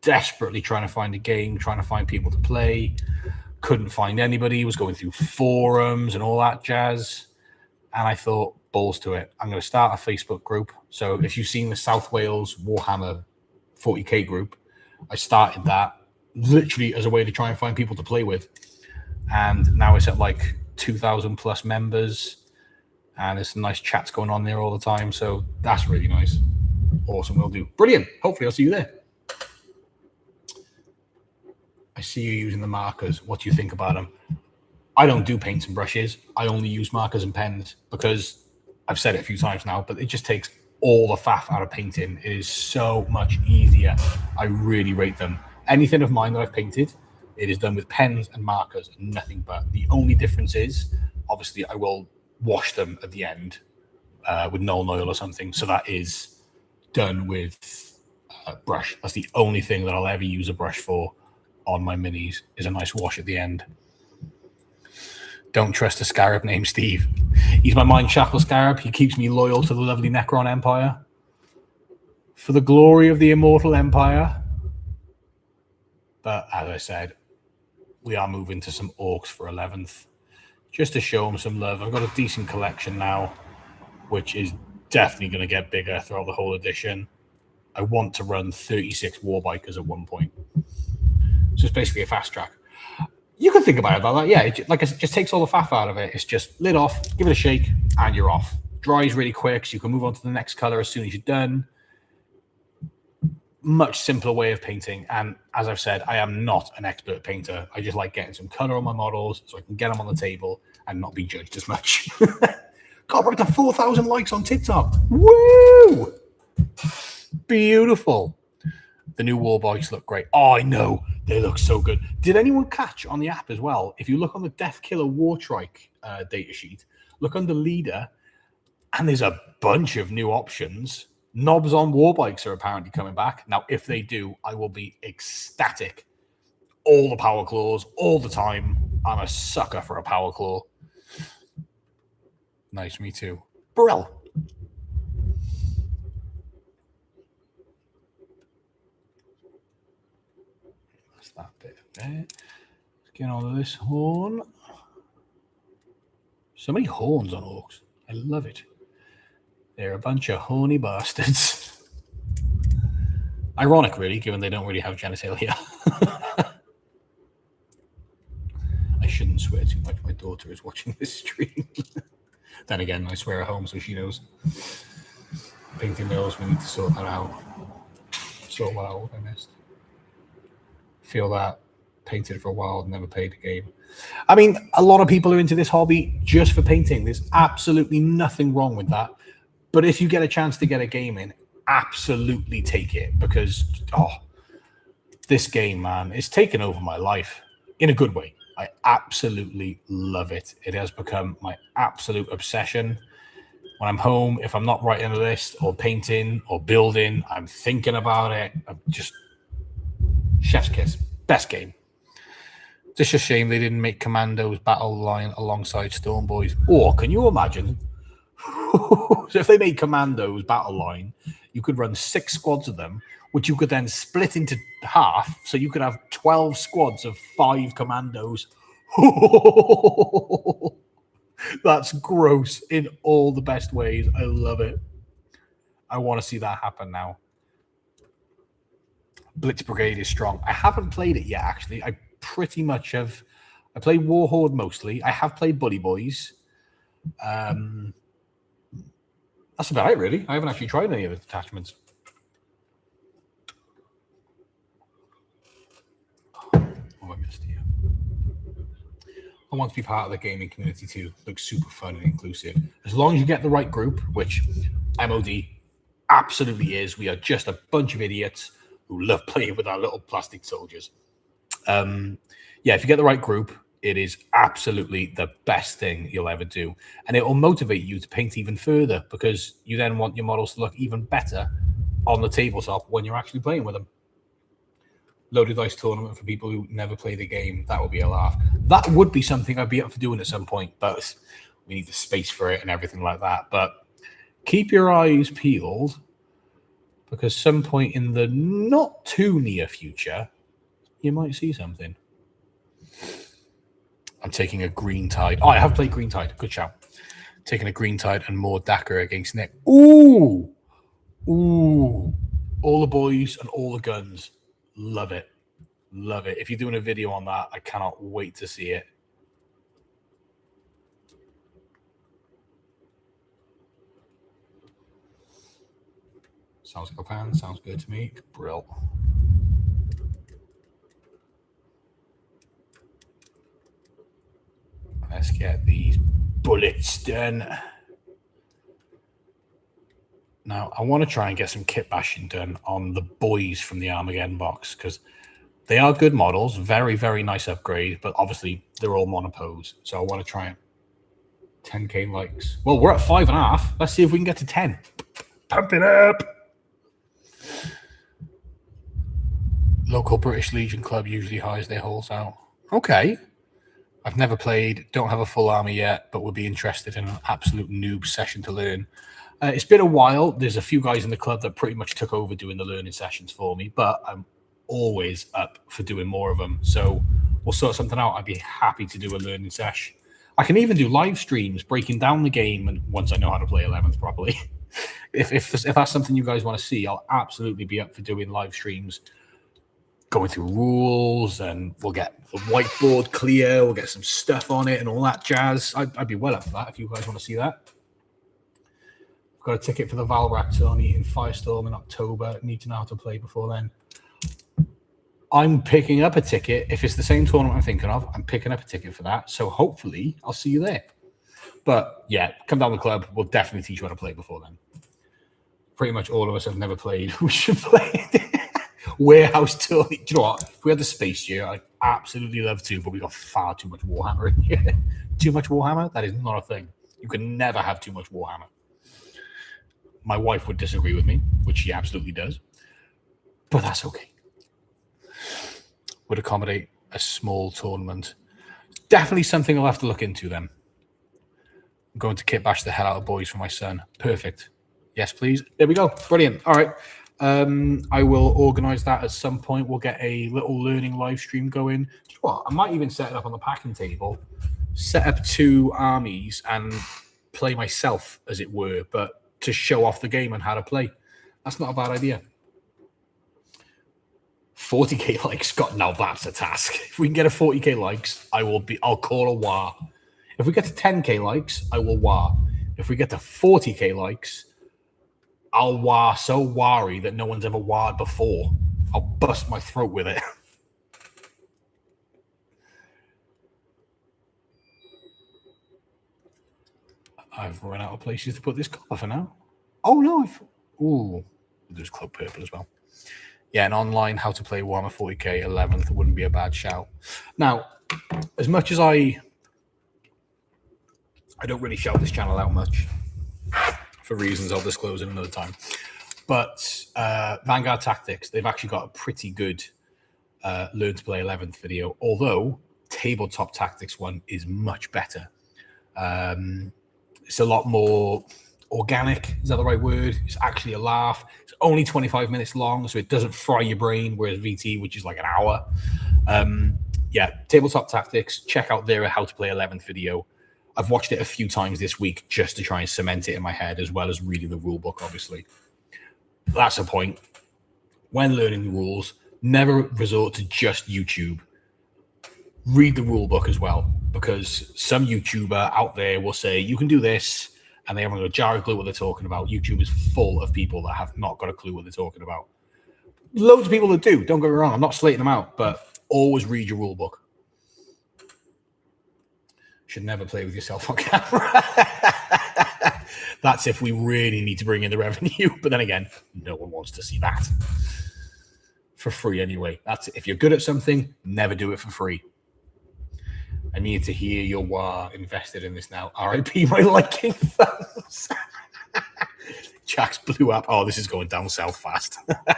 desperately trying to find a game, trying to find people to play. Couldn't find anybody, was going through forums and all that jazz. And I thought, balls to it. I'm going to start a Facebook group. So if you've seen the South Wales Warhammer 40K group, I started that literally as a way to try and find people to play with. And now it's at like 2,000 plus members. And there's some nice chats going on there all the time. So that's really nice. Awesome, will do. Brilliant. Hopefully I'll see you there. I see you using the markers. What do you think about them? I don't do paints and brushes. I only use markers and pens because I've said it a few times now, but it just takes all the faff out of painting. It is so much easier. I really rate them. Anything of mine that I've painted, it is done with pens and markers and nothing but. The only difference is, obviously, I will wash them at the end with Nuln Oil or something. So that is done with a brush. That's the only thing that I'll ever use a brush for on my minis, is a nice wash at the end. Don't trust a scarab named Steve. He's my mind shackle scarab. He keeps me loyal to the lovely Necron Empire. For the glory of the immortal empire. But as I said, we are moving to some orcs for 11th. Just to show them some love. I've got a decent collection now, which is definitely going to get bigger throughout the whole edition. I want to run 36 warbikers at one point. So it's basically a fast track. You can think about it like that. Yeah, like I said, just takes all the faff out of it. It's just lid off, give it a shake, and you're off. Dries really quick, so you can move on to the next color as soon as you're done. Much simpler way of painting. And as I've said, I am not an expert painter. I just like getting some color on my models so I can get them on the table and not be judged as much. God, we're up to 4,000 likes on TikTok. Woo! Beautiful. The new war bikes look great. Oh, I know. They look so good. Did anyone catch on the app as well? If you look on the Death Killer War Trike datasheet, look under leader, and there's a bunch of new options. Knobs on war bikes are apparently coming back. Now, if they do, I will be ecstatic. All the power claws, all the time. I'm a sucker for a power claw. Nice, me too. Burrell. That's that bit there. Let's get on to this horn. So many horns on orcs. I love it. They're a bunch of horny bastards. Ironic, really, given they don't really have genitalia. I shouldn't swear too much. My daughter is watching this stream. Then again, I swear at home, so she knows. Painting nails, we need to sort that out. Sort what out what I missed. Feel that. Painted for a while, never played a game. I mean, a lot of people are into this hobby just for painting. There's absolutely nothing wrong with that. But if you get a chance to get a game in, absolutely take it. Because, this game, man, it's taken over my life in a good way. I absolutely love it. It has become my absolute obsession. When I'm home, if I'm not writing a list or painting or building, I'm thinking about it. I'm just chef's kiss. Best game. Just a shame they didn't make Commandos battle line alongside Storm Boys. Or can you imagine? So if they made Commandos battle line, you could run 6 squads of them, which you could then split into half, so you could have 12 squads of 5 Commandos. That's gross in all the best ways. I love it. I want to see that happen now. Blitz Brigade is strong. I haven't played it yet, actually. I pretty much have. I play Warhorde mostly. I have played Bully Boys. That's about it, really. I haven't actually tried any of the detachments. Oh, I missed here. I want to be part of the gaming community too. Looks super fun and inclusive. As long as you get the right group, which MOD absolutely is. We are just a bunch of idiots who love playing with our little plastic soldiers. Yeah, if you get the right group, it is absolutely the best thing you'll ever do. And it will motivate you to paint even further because you then want your models to look even better on the tabletop when you're actually playing with them. Loaded dice tournament for people who never play the game. That would be a laugh. That would be something I'd be up for doing at some point, but we need the space for it and everything like that. But keep your eyes peeled because some point in the not too near future, you might see something. I'm taking a Green Tide. Oh, I have played Green Tide. Good shout. Taking a Green Tide and more Dacker against Nick. Ooh. Ooh. All the boys and all the guns. Love it. Love it. If you're doing a video on that, I cannot wait to see it. Sounds like a plan. Sounds good to me. Brill. Let's get these bullets done. Now, I want to try and get some kit bashing done on the boys from the Armageddon box because they are good models. Very, very nice upgrade, but obviously they're all monopose. So I want to try it. 10k likes. Well, we're at 5.5. Let's see if we can get to 10. Pump it up. Local British Legion Club usually hires their holes out. Okay. I've never played, don't have a full army yet, but would be interested in an absolute noob session to learn. It's been a while. There's a few guys in the club that pretty much took over doing the learning sessions for me, but I'm always up for doing more of them. So we'll sort something out. I'd be happy to do a learning sesh. I can even do live streams breaking down the game and once I know how to play 11th properly. if that's something you guys want to see, I'll absolutely be up for doing live streams. Going through rules and we'll get the whiteboard clear, we'll get some stuff on it and all that jazz. I'd be well up for that if you guys want to see that. I've got a ticket for the Valrak tourney in Firestorm in October. Need to know how to play before then. I'm picking up a ticket. If it's the same tournament I'm thinking of, I'm picking up a ticket for that. So hopefully I'll see you there. But yeah, come down the club. We'll definitely teach you how to play before then. Pretty much all of us have never played. We should play it. Warehouse tourney. Do you know what? If we had the space here, I'd absolutely love to, but we got far too much Warhammer in here. Too much Warhammer? That is not a thing. You can never have too much Warhammer. My wife would disagree with me, which she absolutely does. But that's okay. Would accommodate a small tournament. Definitely something I'll have to look into then. I'm going to kit bash the hell out of boys for my son. Perfect. Yes, please. There we go. Brilliant. All right. I will organize that at some point. We'll get a little learning live stream going. Do you know what? I might even set it up on the packing table, set up 2 armies and play myself, as it were, but to show off the game and how to play. That's not a bad idea. 40k likes, Scott. Now that's a task. If we can get a 40k likes, I'll call a war. If we get to 10k likes, I will war. If we get to 40k likes, I'll war so wary that no one's ever warred before. I'll bust my throat with it. I've run out of places to put this colour for now. Oh, no. Ooh. There's Club Purple as well. Yeah, and online, how to play Warhammer 40k 11th wouldn't be a bad shout. Now, as much as I don't really shout this channel out much, for reasons I'll disclose in another time. But Vanguard Tactics, they've actually got a pretty good Learn to Play 11th video. Although tabletop tactics one is much better. It's a lot more organic. Is that the right word? It's actually a laugh. It's only 25 minutes long, so it doesn't fry your brain, whereas VT, which is like an hour. Yeah, tabletop tactics. Check out their How to Play 11th video. I've watched it a few times this week just to try and cement it in my head, as well as reading the rule book, obviously. That's the point. When learning the rules, never resort to just YouTube. Read the rule book as well, because some YouTuber out there will say, you can do this, and they haven't got a jar of clue what they're talking about. YouTube is full of people that have not got a clue what they're talking about. Loads of people that do. Don't get me wrong. I'm not slating them out, but always read your rule book. Should never play with yourself on camera. That's if we really need to bring in the revenue. But then again, no one wants to see that. For free anyway. That's if you're good at something, never do it for free. I need to hear your wah invested in this now. RIP my liking thumbs. Jack's blew up. Oh, this is going down south fast. I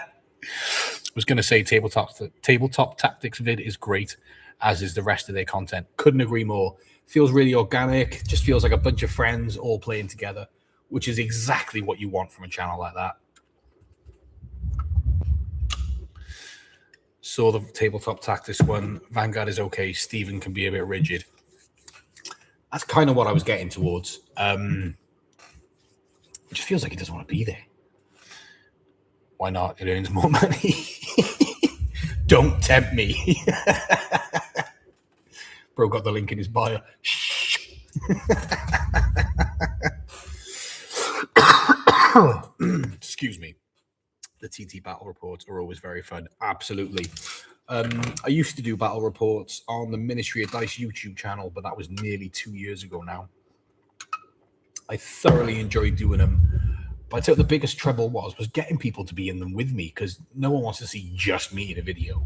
was going to say tabletop tactics vid is great, as is the rest of their content. Couldn't agree more. Feels really organic. Just feels like a bunch of friends all playing together, which is exactly what you want from a channel like that. Saw the tabletop tactics one. Vanguard is okay. Steven can be a bit rigid. That's kind of what I was getting towards. It just feels like he doesn't want to be there. Why not? It earns more money. Don't tempt me. Bro got the link in his bio. Excuse me. The TT battle reports are always very fun. Absolutely. I used to do battle reports on the Ministry of Dice YouTube channel, but that was nearly 2 years ago now. I thoroughly enjoyed doing them. But I tell you, the biggest trouble was getting people to be in them with me, because no one wants to see just me in a video.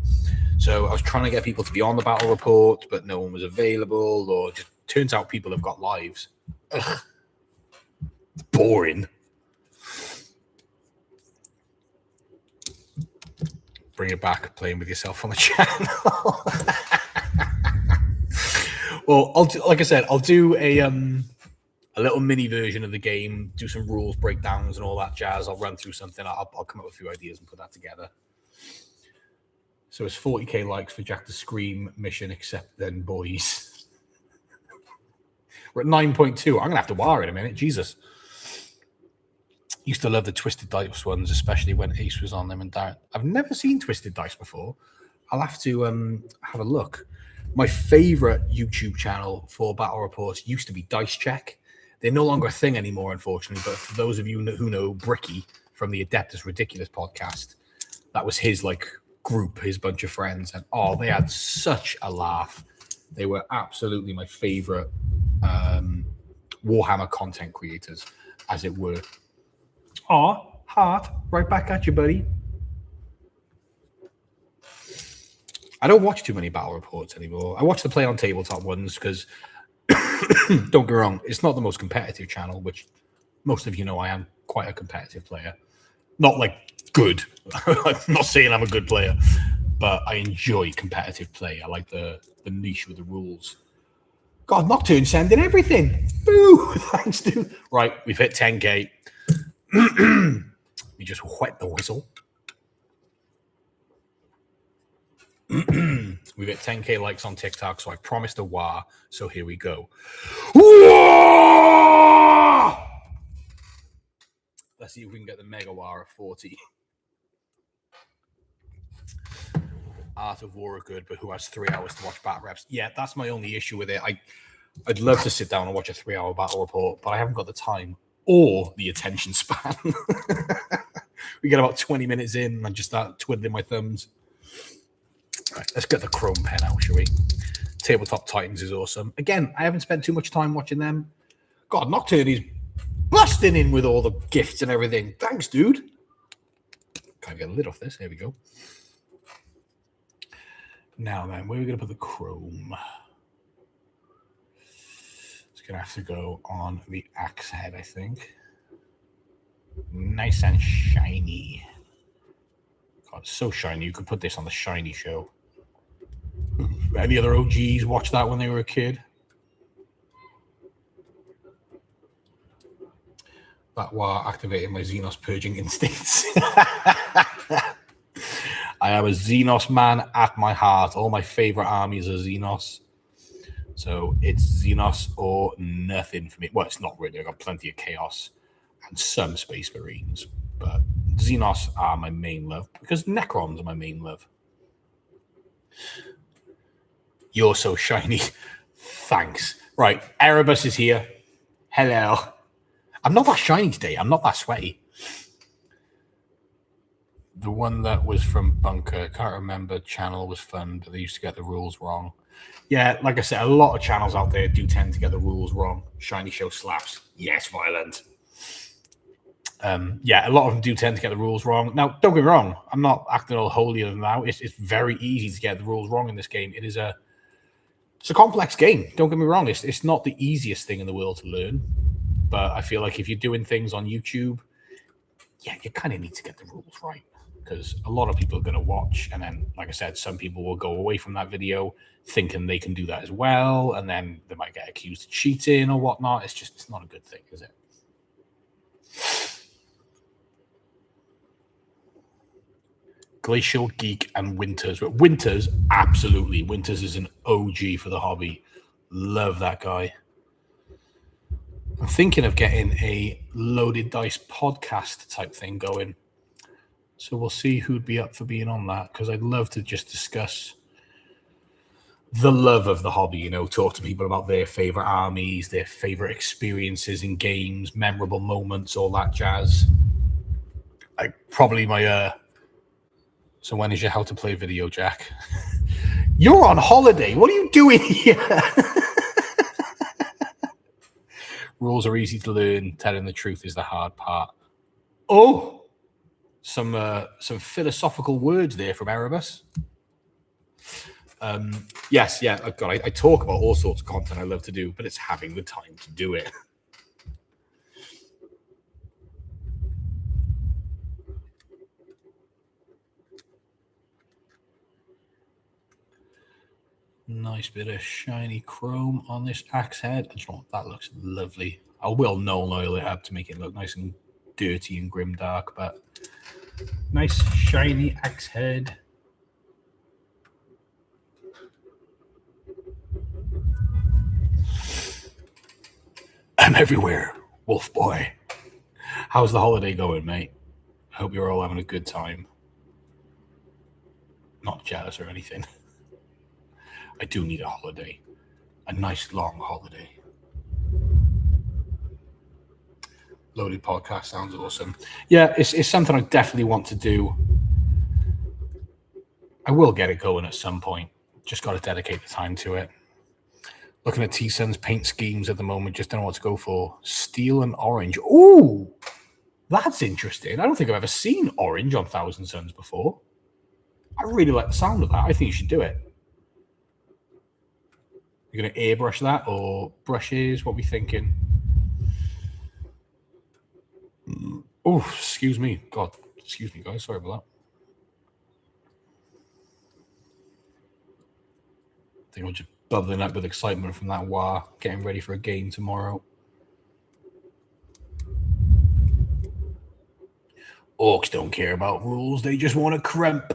So I was trying to get people to be on the battle report, but no one was available, or just turns out people have got lives. Ugh. It's boring. Bring it back, playing with yourself on the channel. Well, like I said, I'll do a little mini version of the game, do some rules breakdowns and all that jazz. I'll run through something. I'll come up with a few ideas and put that together. So it's 40k likes for Jack to Scream mission, except then, boys. We're at 9.2. I'm going to have to wire in a minute. Jesus. Used to love the Twisted Dice ones, especially when Ace was on them and Darren. I've never seen Twisted Dice before. I'll have to have a look. My favorite YouTube channel for battle reports used to be Dice Check. They're no longer a thing anymore, unfortunately. But for those of you who know Bricky from the Adeptus Ridiculous podcast, that was his group, his bunch of friends, and they had such a laugh. They were absolutely my favorite Warhammer content creators, as it were. Heart, right back at you, buddy. I don't watch too many battle reports anymore. I watch the play on tabletop ones because, don't get me wrong, it's not the most competitive channel, which most of you know I am quite a competitive player. Not good. I'm not saying I'm a good player, but I enjoy competitive play. I like the niche with the rules. God, Nocturne sending everything. Boo! Thanks, dude. Right, we've hit 10k. We just wet the whistle. We've hit 10k likes on TikTok, so I promised a wah. So here we go. Wah! Let's see if we can get the mega wah at 40. Art of War are good, but who has 3 hours to watch bat reps? Yeah, that's my only issue with it. I'd love to sit down and watch a 3-hour battle report, but I haven't got the time or the attention span. We get about 20 minutes in and I just start twiddling my thumbs. All right, let's get the chrome pen out, shall we? Tabletop Titans is awesome. Again, I haven't spent too much time watching them. God, Nocturne is busting in with all the gifts and everything. Thanks, dude. Can't get a lid off this. Here we go. Now then, where are we going to put the chrome? It's going to have to go on the axe head, I think. Nice and shiny. God, it's so shiny. You could put this on the shiny show. Any other OGs watch that when they were a kid? That war activated my Xenos purging instincts. I am a Xenos man at my heart. All my favorite armies are Xenos. So it's Xenos or nothing for me. Well, it's not really. I've got plenty of Chaos and some Space Marines. But Xenos are my main love because Necrons are my main love. You're so shiny. Thanks. Right, Erebus is here. Hello. I'm not that shiny today. I'm not that sweaty. The one that was from Bunker, can't remember. Channel was fun, but they used to get the rules wrong. Yeah, like I said, a lot of channels out there do tend to get the rules wrong. Shiny show slaps. Yes, violent. Yeah, a lot of them do tend to get the rules wrong. Now, don't get me wrong. I'm not acting all holier than thou. It's very easy to get the rules wrong in this game. It's a complex game. Don't get me wrong. It's not the easiest thing in the world to learn. But I feel like if you're doing things on YouTube, yeah, you kind of need to get the rules right. Because a lot of people are going to watch. And then, like I said, some people will go away from that video thinking they can do that as well. And then they might get accused of cheating or whatnot. It's not a good thing, is it? Glacial Geek and Winters. Winters, absolutely. Winters is an OG for the hobby. Love that guy. I'm thinking of getting a Loaded Dice podcast type thing going. So we'll see who'd be up for being on that, because I'd love to just discuss the love of the hobby, you know, talk to people about their favorite armies, their favorite experiences in games, memorable moments, all that jazz. So when is your how to play video, Jack? You're on holiday. What are you doing here? Rules are easy to learn. Telling the truth is the hard part. Oh, some philosophical words there from Erebus. Yes, yeah. I talk about all sorts of content I love to do, but it's having the time to do it. Nice bit of shiny chrome on this axe head. That looks lovely. I will null oil it up to make it look nice and dirty and grimdark, but nice shiny axe head. I'm everywhere, Wolf Boy. How's the holiday going, mate? I hope you're all having a good time. Not jealous or anything. I do need a holiday. A nice long holiday. Loaded podcast sounds awesome. Yeah, it's something I definitely want to do. I will get it going at some point. Just got to dedicate the time to it. Looking at T-Sun's paint schemes at the moment, just don't know what to go for. Steel and orange. Ooh, that's interesting. I don't think I've ever seen orange on Thousand Suns before. I really like the sound of that. I think you should do it. You're going to airbrush that or brushes? What are we thinking? Oh, excuse me. God, excuse me, guys. Sorry about that. I think I'm just bubbling up with excitement from that war, getting ready for a game tomorrow. Orks don't care about rules. They just want to crump.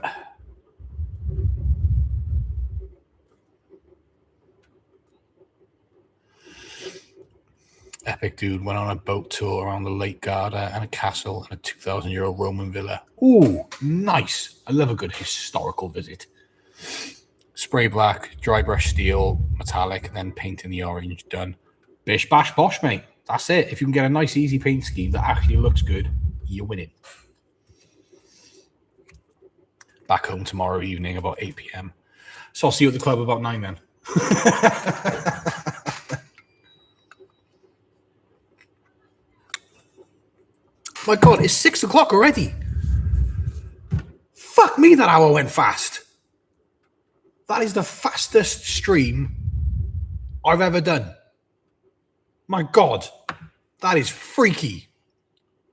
Epic dude went on a boat tour around the Lake Garda and a castle and a 2,000-year-old Roman villa. Ooh, nice. I love a good historical visit. Spray black, dry brush steel, metallic, and then paint in the orange. Done. Bish, bash, bosh, mate. That's it. If you can get a nice, easy paint scheme that actually looks good, you're winning. Back home tomorrow evening about 8 p.m. So I'll see you at the club about 9 then. My God, it's 6 o'clock already. Fuck me, that hour went fast. That is the fastest stream I've ever done. My God, that is freaky.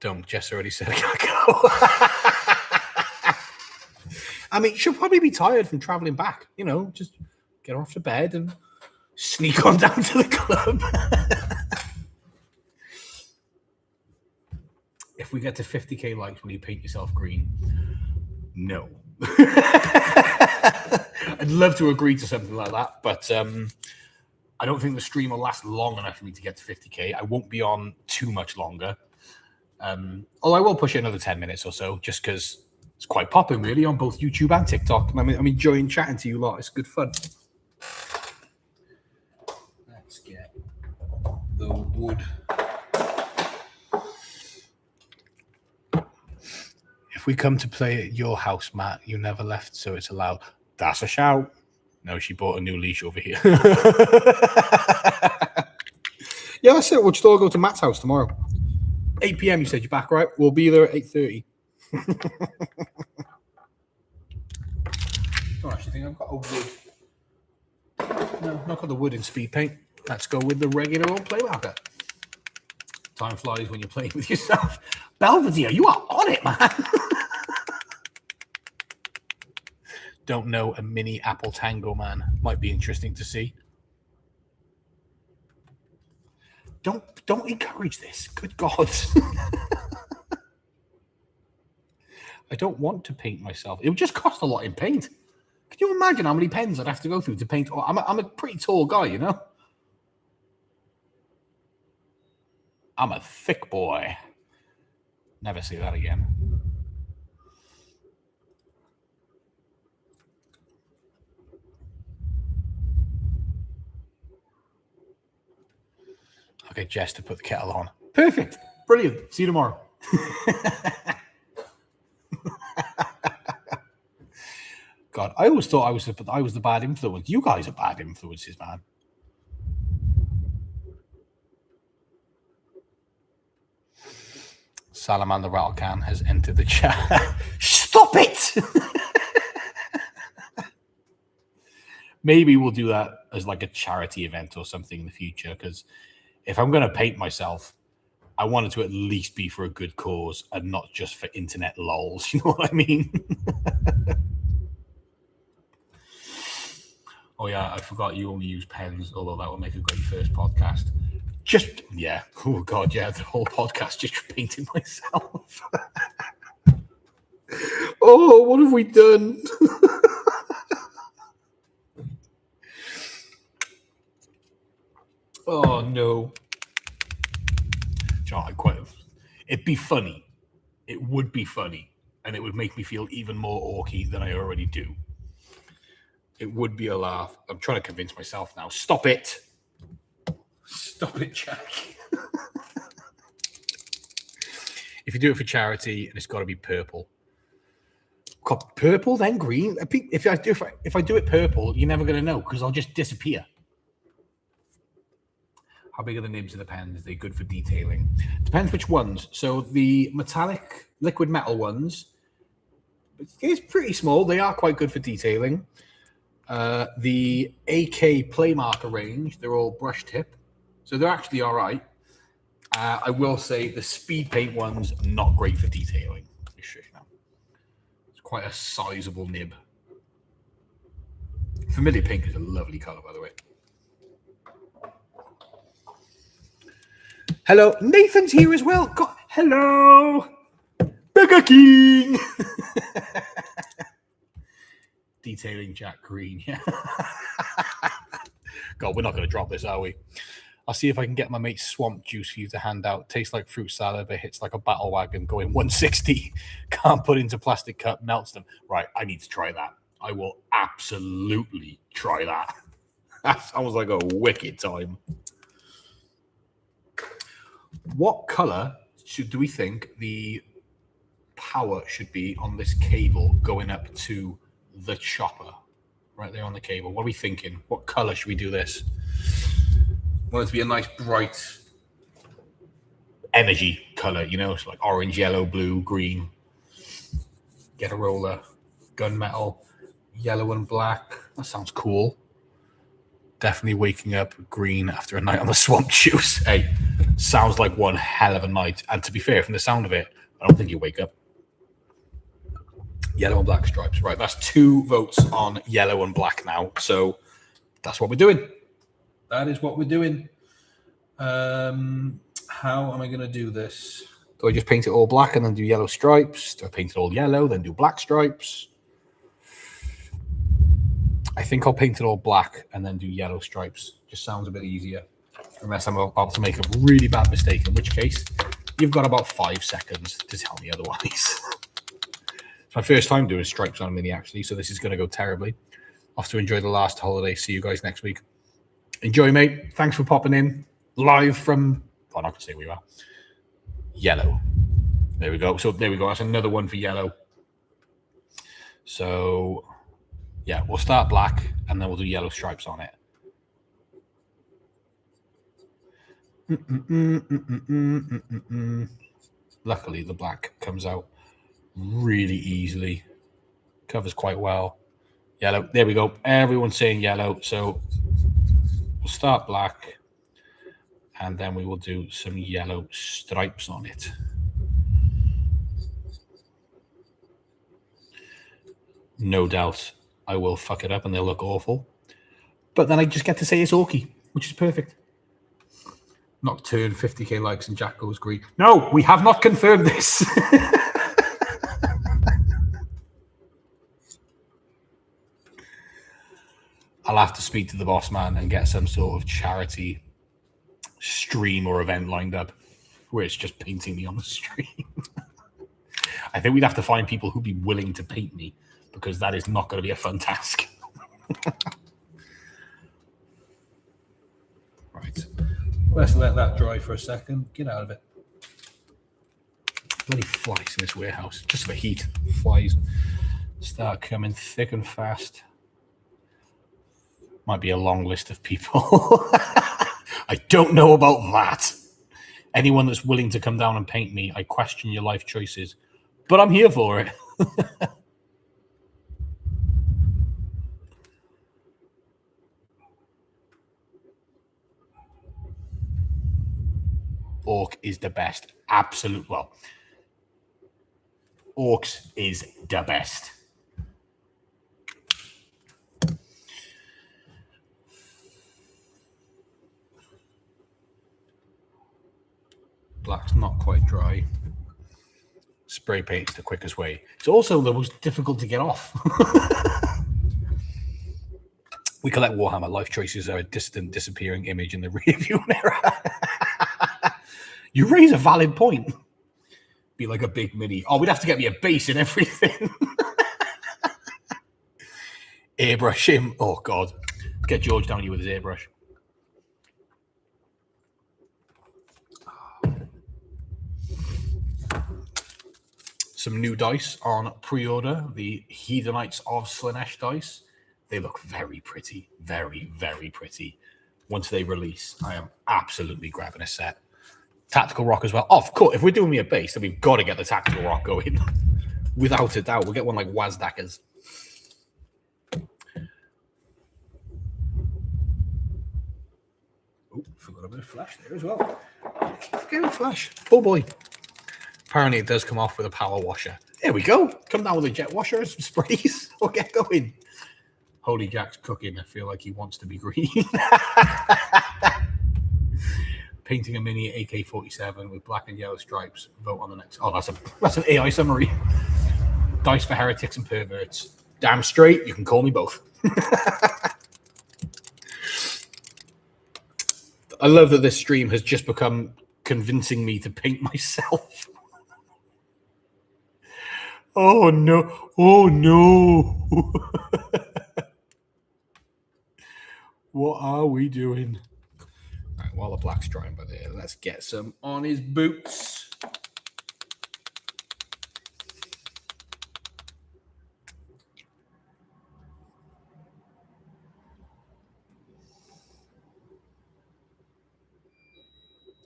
Don't, Jess already said I gotta go. I mean, she'll probably be tired from traveling back. You know, just get her off to bed and sneak on down to the club. If we get to 50k likes, will you paint yourself green? No. I'd love to agree to something like that, but I don't think the stream will last long enough for me to get to 50k. I won't be on too much longer. Although I will push it another 10 minutes or so, just because it's quite popping, really, on both YouTube and TikTok. And I'm enjoying chatting to you lot. It's good fun. Let's get the wood. If we come to play at your house, Matt, you never left, so it's allowed. That's a shout. No, she bought a new leash over here. Yeah, that's it. We'll just all go to Matt's house tomorrow. 8 p.m. You said you're back, right? We'll be there at 8:30. Don't actually think I've got a wood. No, not got the wood in speed paint. Let's go with the regular old play marker. Time flies when you're playing with yourself. Belvedere, you are on it, man. Don't know a mini Apple Tango, man. Might be interesting to see. Don't encourage this. Good God. I don't want to paint myself. It would just cost a lot in paint. Can you imagine how many pens I'd have to go through to paint? I'm a pretty tall guy, you know? I'm a thick boy. Never say that again. I'll get Jess to put the kettle on. Perfect. Brilliant. See you tomorrow. God, I always thought I was the bad influence. You guys are bad influences, man. Salamander Rattlecan has entered the chat. Stop it! Maybe we'll do that as like a charity event or something in the future, because if I'm going to paint myself, I want it to at least be for a good cause and not just for internet lols. You know what I mean? Oh, yeah, I forgot you only use pens, although that would make a great first podcast. Just, yeah. Oh, God, yeah, the whole podcast just painting myself. Oh, what have we done? Oh, no. John, it'd be funny. It would be funny. And it would make me feel even more orky than I already do. It would be a laugh. I'm trying to convince myself now. Stop it. Stop it, Jack. If you do it for charity, and it's got to be purple. God, purple, then green. If I do it purple, you're never going to know because I'll just disappear. How big are the nibs of the pens? Are they good for detailing? Depends which ones. So the metallic liquid metal ones, it's pretty small. They are quite good for detailing. The AK play marker range, they're all brush tip. So they're actually all right. I will say the speed paint ones, not great for detailing. Let me show you now. It's quite a sizable nib. Familiar pink is a lovely color, by the way. Hello, Nathan's here as well. God, hello, Burger King. Detailing Jack Green, yeah. God, we're not going to drop this, are we? I'll see if I can get my mate's swamp juice for you to hand out. Tastes like fruit salad, but hits like a battle wagon going 160. Can't put into plastic cup, melts them. Right, I need to try that. I will absolutely try that. That sounds like a wicked time. What color do we think the power should be on this cable going up to the chopper? Right there on the cable. What are we thinking? What color should we do this? Want it to be a nice bright energy color, you know, it's like orange, yellow, blue, green. Get a roller, gunmetal, yellow and black. That sounds cool. Definitely waking up green after a night on the swamp juice. Hey, sounds like one hell of a night. And to be fair, from the sound of it, I don't think you wake up. Yellow and black stripes. Right, that's 2 votes on yellow and black now. So that's what we're doing. That is what we're doing. How am I going to do this? Do I just paint it all black and then do yellow stripes? Do I paint it all yellow, then do black stripes? I think I'll paint it all black and then do yellow stripes. Just sounds a bit easier. Unless I'm about to make a really bad mistake, in which case you've got about 5 seconds to tell me otherwise. It's my first time doing stripes on a mini, actually, so this is going to go terribly. Off to enjoy the last holiday. See you guys next week. Enjoy, mate. Thanks for popping in. Live from... Oh, I'm not going to say where you are. Yellow. There we go. So there we go. That's another one for yellow. So, yeah, we'll start black, and then we'll do yellow stripes on it. Luckily, the black comes out really easily. Covers quite well. Yellow. There we go. Everyone's saying yellow. So we'll start black, and then we will do some yellow stripes on it. No doubt I will fuck it up and they'll look awful. But then I just get to say it's orky, which is perfect. Nocturne, 50k likes, and Jack goes green. No, we have not confirmed this. I'll have to speak to the boss man and get some sort of charity stream or event lined up where it's just painting me on the stream. I think we'd have to find people who'd be willing to paint me, because that is not going to be a fun task. Right. Let's let that dry for a second. Get out of it. Bloody flies in this warehouse. Just the heat. Flies start coming thick and fast. Might be a long list of people. I don't know about that. Anyone that's willing to come down and paint me, I question your life choices. But I'm here for it. Orc is the best. Absolute. Well, orcs is the best. Black's not quite dry. Spray paint's the quickest way. It's also the most difficult to get off. We collect Warhammer. Life choices are a distant, disappearing image in the rearview mirror. You raise a valid point. Be like a big mini. Oh, we'd have to get me a base and everything. Airbrush him. Oh, God. Get George down here with his airbrush. Some new dice on pre-order. The Hedonites of Slaanesh dice. They look very pretty. Very, very pretty. Once they release, I am absolutely grabbing a set. Tactical rock as well. Oh, of course, if we're doing me a base, then we've got to get the tactical rock going. Without a doubt. We'll get one like Wazdakers. Oh, forgot a bit of flash there as well. Forgetting flash. Oh boy. Apparently it does come off with a power washer. There we go. Come down with a jet washer, some sprays. We'll get going. Holy Jack's cooking. I feel like he wants to be green. Painting a mini AK-47 with black and yellow stripes. Vote on the next. Oh, that's an AI summary. Dice for heretics and perverts. Damn straight. You can call me both. I love that this stream has just become convincing me to paint myself. Oh no. Oh no. What are we doing? All right, while the black's drying by there, let's get some on his boots.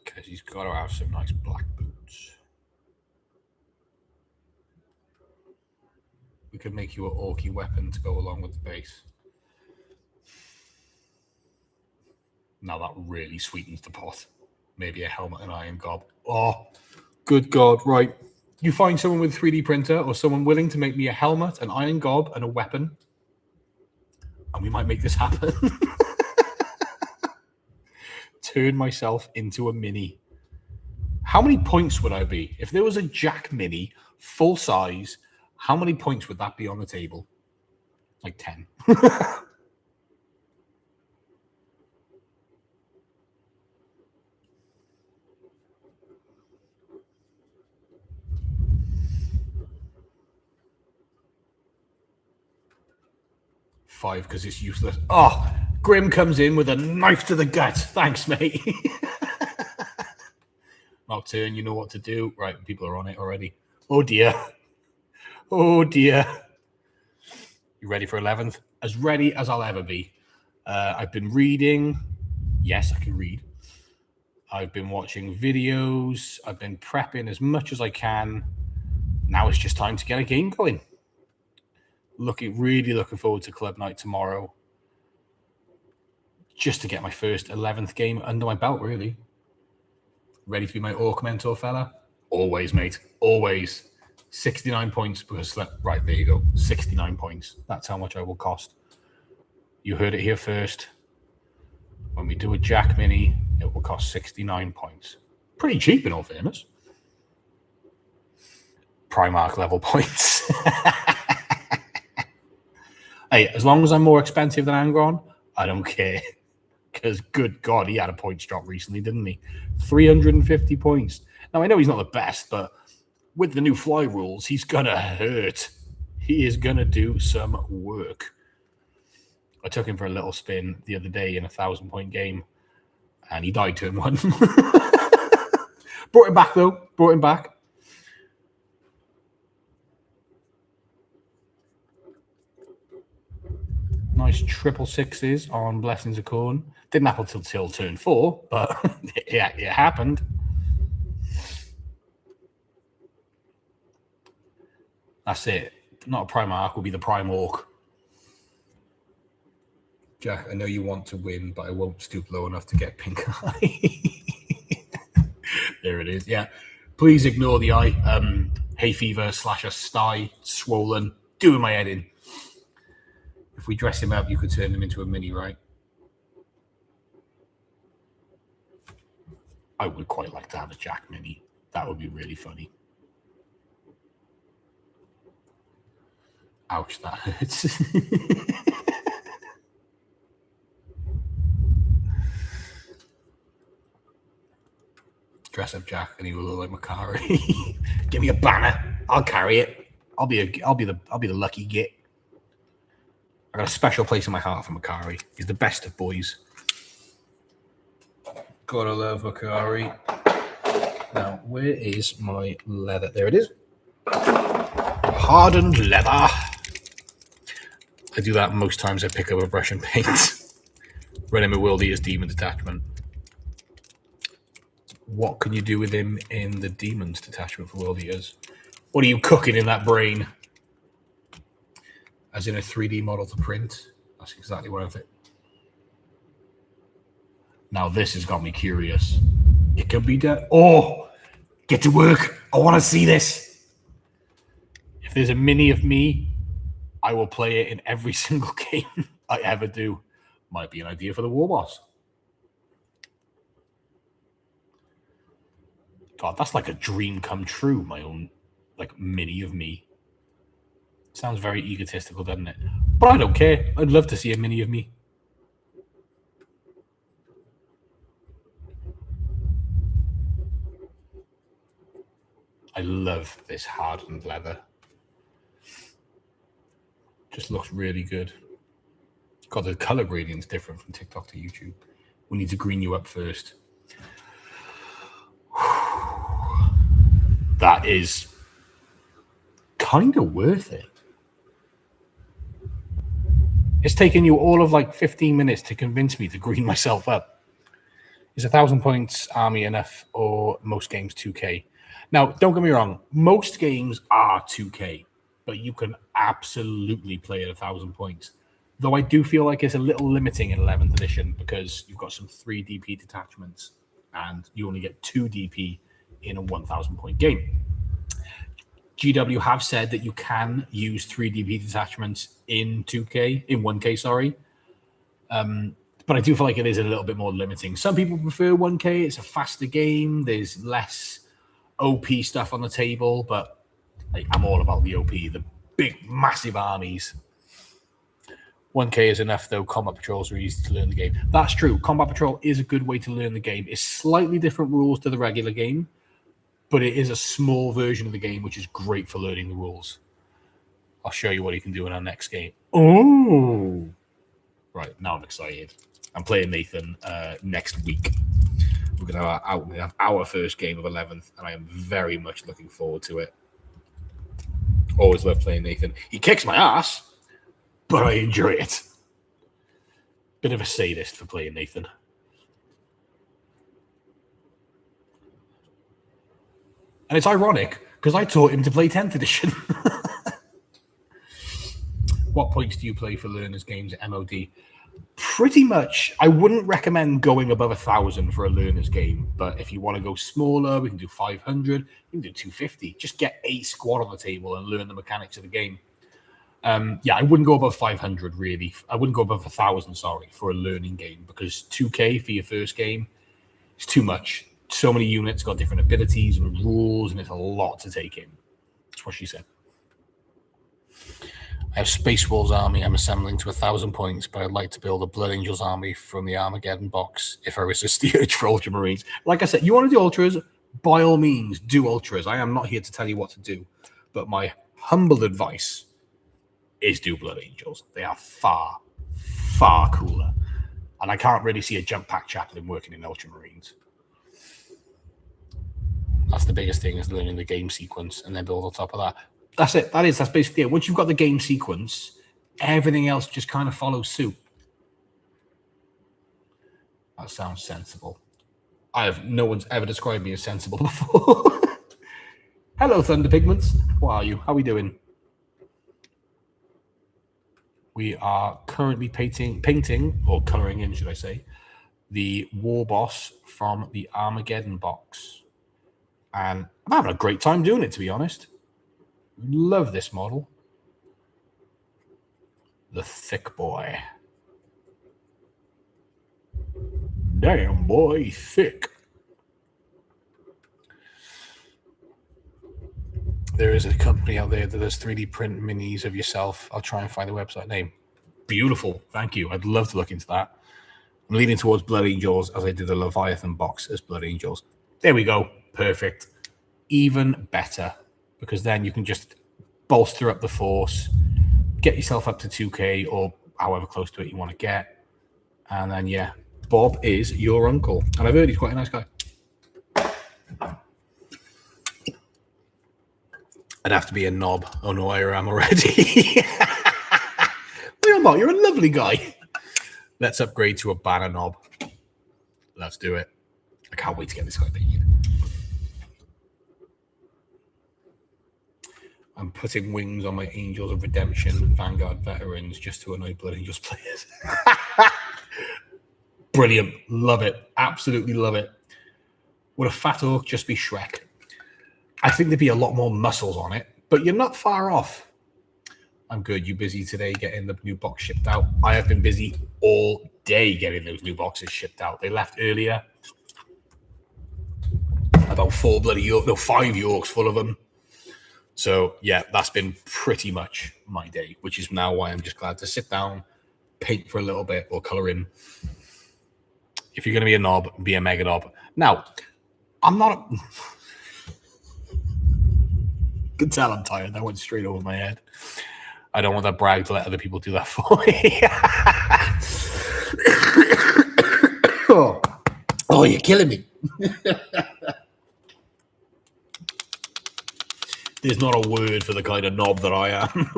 Because he's got to have some nice black boots. We could make you an orky weapon to go along with the base. Now that really sweetens the pot. Maybe a helmet and iron gob. Oh, good God. Right. You find someone with a 3D printer or someone willing to make me a helmet, an iron gob, and a weapon, and we might make this happen. turn myself into a mini. How many points would I be? If there was a Jack Mini, full size, how many points would that be on the table? Like 10. Five, because it's useless. Oh, Grim comes in with a knife to the gut. Thanks, mate. Nocturne, you know what to do. Right, people are on it already. Oh, dear. Oh, dear. You ready for 11th? As ready as I'll ever be. I've been reading. Yes, I can read. I've been watching videos. I've been prepping as much as I can. Now it's just time to get a game going. Really looking forward to club night tomorrow. Just to get my first 11th game under my belt, really. Ready to be my orc mentor, fella? Always, mate. Always. 69 points because right, there you go. 69 points. That's how much I will cost. You heard it here first. When we do a Jack Mini, it will cost 69 points. Pretty cheap in all fairness. Primark level points. Hey, as long as I'm more expensive than Angron, I don't care. Because, good God, he had a points drop recently, didn't he? 350 points. Now, I know he's not the best, but with the new fly rules, he's going to hurt. He is going to do some work. I took him for a little spin the other day in a 1,000-point game, and he died turn 1. Brought him back, though. Brought him back. Nice triple sixes on Blessings of Corn. Didn't happen till turn 4, but it happened. That's it. Not a Primarch, will be the Prime Orc. Jack, I know you want to win, but I won't stoop low enough to get pink eye. There it is. Yeah. Please ignore the eye. Hay fever / a sty, swollen, doing my head in. If we dress him up, you could turn him into a mini, right? I would quite like to have a Jack Mini. That would be really funny. Ouch, that hurts. Dress up Jack and he will look like Makari. Give me a banner. I'll carry it. I'll be the lucky git. I got a special place in my heart for Makari. He's the best of boys. Gotta love Makari. Now, where is my leather? There it is. Hardened leather. I do that most times I pick up a brush and paint. Renemy World Eater's Demon Detachment. What can you do with him in the Demons Detachment for World Eaters? What are you cooking in that brain? As in a 3D model to print. That's exactly what I think. Now this has got me curious. It can be done. Oh, get to work. I want to see this. If there's a mini of me, I will play it in every single game I ever do. Might be an idea for the War Boss. God, that's like a dream come true, my own like mini of me. Sounds very egotistical, doesn't it? But I don't care. I'd love to see a mini of me. I love this hardened leather. Just looks really good. God, the color gradient's different from TikTok to YouTube. We need to green you up first. That is kind of worth it. It's taken you all of like 15 minutes to convince me to green myself up. Is 1,000 points army enough, or most games 2K? Now, don't get me wrong. Most games are 2K, but you can absolutely play at 1,000 points. Though I do feel like it's a little limiting in 11th edition because you've got some 3 DP detachments and you only get 2 DP in a 1,000 point game. GW have said that you can use 3 DP detachments in 2K, in 1K, sorry. But I do feel like it is a little bit more limiting. Some people prefer 1K. It's a faster game. There's less OP stuff on the table, but like, I'm all about the OP, the big, massive armies. 1K is enough, though. Combat patrols are easy to learn the game. That's true. Combat patrol is a good way to learn the game. It's slightly different rules to the regular game, but it is a small version of the game, which is great for learning the rules. I'll show you what you can do in our next game. Oh! Right, now I'm excited. I'm playing Nathan next week. We're going to have our first game of 11th, and I am very much looking forward to it. Always love playing Nathan. He kicks my ass, but I enjoy it. Bit of a sadist for playing Nathan. And it's ironic, because I taught him to play 10th edition. What points do you play for learners games at MOD? Pretty much, I wouldn't recommend going above 1,000 for a learner's game, but if you want to go smaller, we can do 500, we can do 250. Just get a squad on the table and learn the mechanics of the game. I wouldn't go above 500, really. I wouldn't go above 1,000, sorry, for a learning game, because 2K for your first game is too much. So many units got different abilities and rules, and it's a lot to take in. That's what she said. I have Space Wolves army I'm assembling to 1,000 points, but I'd like to build a Blood Angels army from the Armageddon box if I resist the urge for Ultramarines. Like I said, you want to do Ultras, by all means, do Ultras. I am not here to tell you what to do, but my humble advice is do Blood Angels. They are far, far cooler. And I can't really see a jump pack chaplain working in Ultramarines. That's the biggest thing, is learning the game sequence and then build on top of that. That's it. That's basically it. Once you've got the game sequence, everything else just kind of follows suit. That sounds sensible. No one's ever described me as sensible before. Hello, Thunder Pigments. How are you? How are we doing? We are currently painting, or colouring in, should I say, the war boss from the Armageddon box. And I'm having a great time doing it, to be honest. Love this model. The thick boy. Damn, boy, thick. There is a company out there that does 3D print minis of yourself. I'll try and find the website name. Beautiful. Thank you. I'd love to look into that. I'm leaning towards Blood Angels, as I did the Leviathan box as Blood Angels. There we go. Perfect. Even better, because then you can just bolster up the force, get yourself up to 2K or however close to it you want to get. And then, yeah, Bob is your uncle. And I've heard he's quite a nice guy. I'd have to be a knob. Oh, no, I am already. You're a lovely guy. Let's upgrade to a banner knob. Let's do it. I can't wait to get this guy painted. I'm putting wings on my Angels of Redemption Vanguard veterans just to annoy Blood Angels players. Brilliant. Love it. Absolutely love it. Would a fat orc just be Shrek? I think there'd be a lot more muscles on it, but you're not far off. I'm good. You busy today getting the new box shipped out? I have been busy all day getting those new boxes shipped out. They left earlier. About 5 Yorks full of them. So, yeah, that's been pretty much my day, which is now why I'm just glad to sit down, paint for a little bit, or colour in. If you're going to be a knob, be a mega knob. Now, I'm not... You can tell I'm tired. That went straight over my head. I don't want that brag to let other people do that for me. Oh, you're killing me. There's not a word for the kind of knob that I am.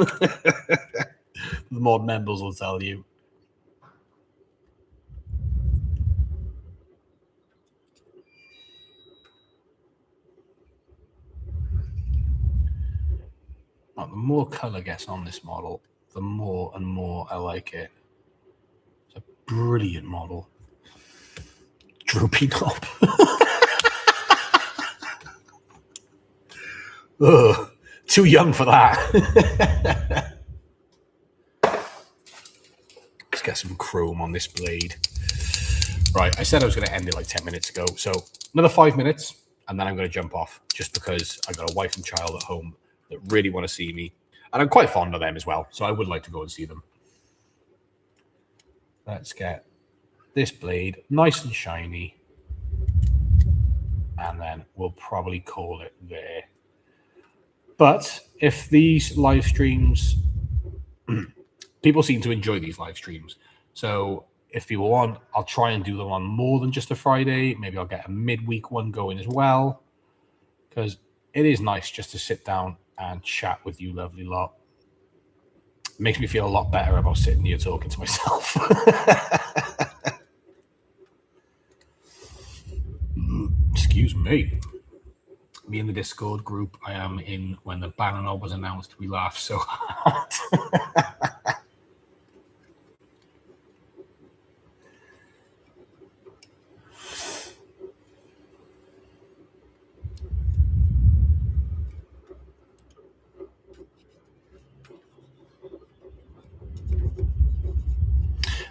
The mod members will tell you. Now, the more colour gets on this model, the more and more I like it. It's a brilliant model. Droopy knob. Ugh, too young for that. This get some chrome on this blade. Right, I said I was going to end it like 10 minutes ago. So another 5 minutes, and then I'm going to jump off just because I got a wife and child at home that really want to see me. And I'm quite fond of them as well, so I would like to go and see them. Let's get this blade nice and shiny. And then we'll probably call it there. But if these live streams, people seem to enjoy these live streams. So if people want, I'll try and do them on more than just a Friday. Maybe I'll get a midweek one going as well. Because it is nice just to sit down and chat with you lovely lot. It makes me feel a lot better about sitting here talking to myself. Excuse me. Me in the Discord group I am in when the banner was announced, we laughed so hard.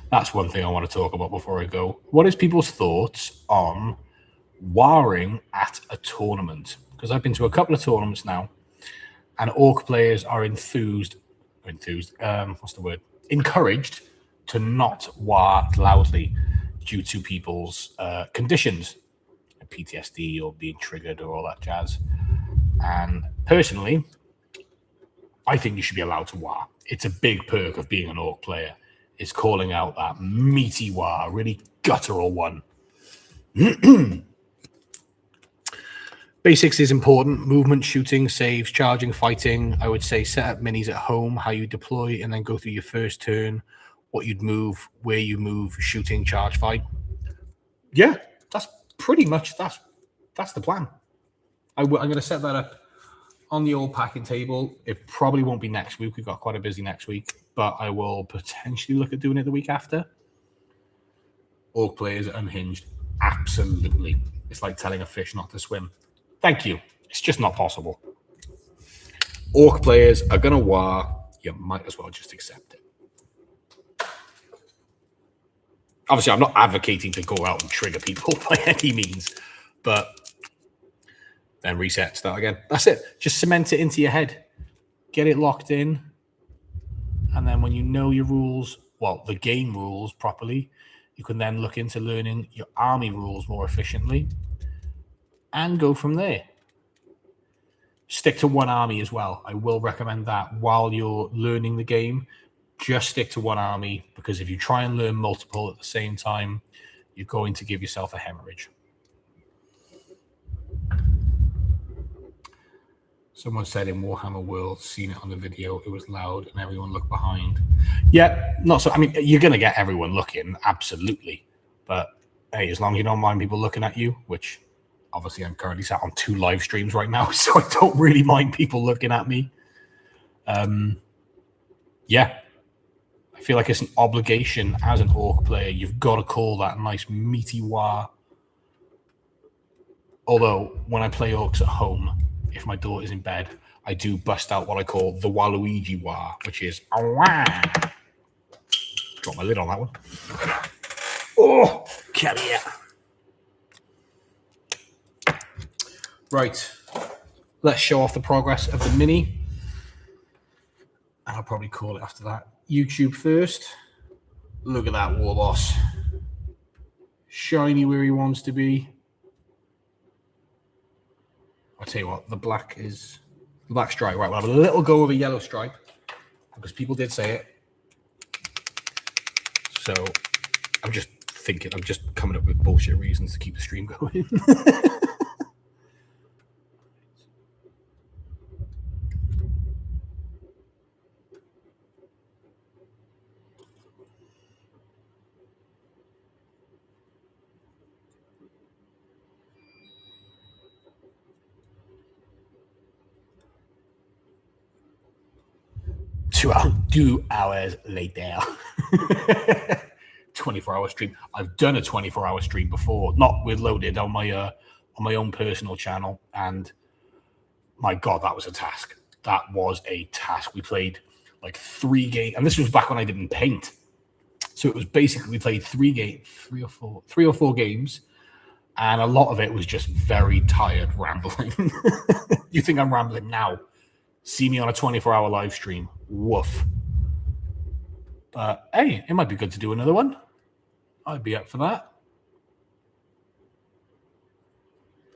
That's one thing I want to talk about before I go. What is people's thoughts on warring at a tournament? Because I've been to a couple of tournaments now, and orc players are encouraged to not war loudly due to people's conditions, PTSD or being triggered or all that jazz. And personally, I think you should be allowed to war. It's a big perk of being an orc player, is calling out that meaty war, really guttural one. Basics is important. Movement, shooting, saves, charging, fighting. I would say set up minis at home, how you deploy, and then go through your first turn, what you'd move, where you move, shooting, charge, fight. Yeah, that's pretty much, that's the plan. I'm going to set that up on the old packing table. It probably won't be next week. We've got quite a busy next week, but I will potentially look at doing it the week after. Orc players are unhinged. Absolutely. It's like telling a fish not to swim. Thank you. It's just not possible. Orc players are going to war. You might as well just accept it. Obviously, I'm not advocating to go out and trigger people by any means, but then reset, start again. That's it. Just cement it into your head. Get it locked in. And then when you know your rules, well, the game rules properly, you can then look into learning your army rules more efficiently and go from there. Stick to one army as well. I will recommend that while you're learning the game. Just stick to one army, because if you try and learn multiple at the same time, you're going to give yourself a hemorrhage. Someone said in Warhammer World, seen it on the video, it was loud and everyone looked behind. Yeah, not so. I mean, you're going to get everyone looking, absolutely. But hey, as long as you don't mind people looking at you, which obviously I'm currently sat on 2 live streams right now, so I don't really mind people looking at me. Yeah, I feel like it's an obligation as an orc player. You've got to call that nice meaty war. Although when I play orcs at home, if my daughter's in bed, I do bust out what I call the Waluigi war, which is drop my lid on that one. Oh, come here. Right, let's show off the progress of the mini. And I'll probably call it after that. YouTube first. Look at that war boss. Shiny where he wants to be. I'll tell you what, the black stripe. Right, we'll have a little go of a yellow stripe because people did say it. So I'm just coming up with bullshit reasons to keep the stream going. Two hours later. 24-hour stream. I've done a 24-hour stream before, not with Loaded, on my own personal channel, and my God, that was a task. That was a task. We played like 3 games, and this was back when I didn't paint. So it was basically we played three or four games, and a lot of it was just very tired rambling. You think I'm rambling now? See me on a 24-hour live stream. Woof. But hey, it might be good to do another one. I'd be up for that.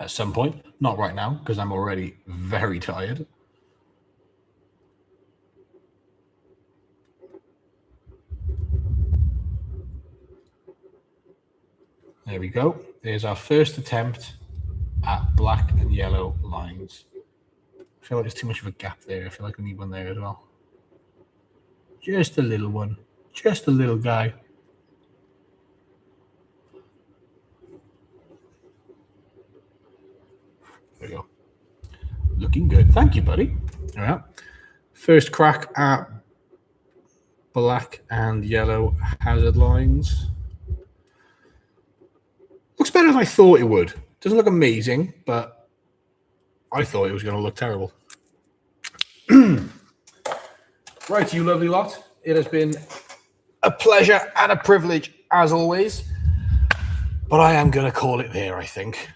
At some point. Not right now, because I'm already very tired. There we go. There's our first attempt at black and yellow lines. I feel like there's too much of a gap there. I feel like I need one there as well. Just a little one. Just a little guy. There we go. Looking good. Thank you, buddy. All right. First crack at black and yellow hazard lines. Looks better than I thought it would. Doesn't look amazing, but I thought it was going to look terrible. Right, you lovely lot. It has been a pleasure and a privilege, as always. But I am going to call it there, I think.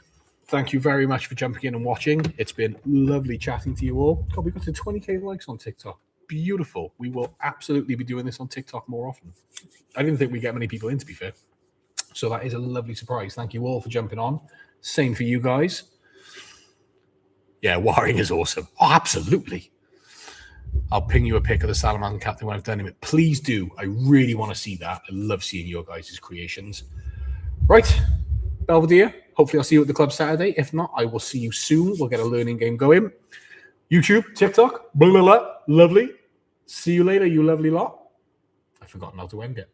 Thank you very much for jumping in and watching. It's been lovely chatting to you all. God, we got to 20k likes on TikTok. Beautiful. We will absolutely be doing this on TikTok more often. I didn't think we'd get many people in, to be fair. So that is a lovely surprise. Thank you all for jumping on. Same for you guys. Yeah, wiring is awesome. Oh, absolutely. I'll ping you a pic of the Salamander Captain when I've done it. Please do. I really want to see that. I love seeing your guys' creations. Right, Belvedere. Hopefully I'll see you at the club Saturday. If not, I will see you soon. We'll get a learning game going. YouTube, TikTok, blah, blah, blah. Lovely. See you later, you lovely lot. I've forgotten how to end it.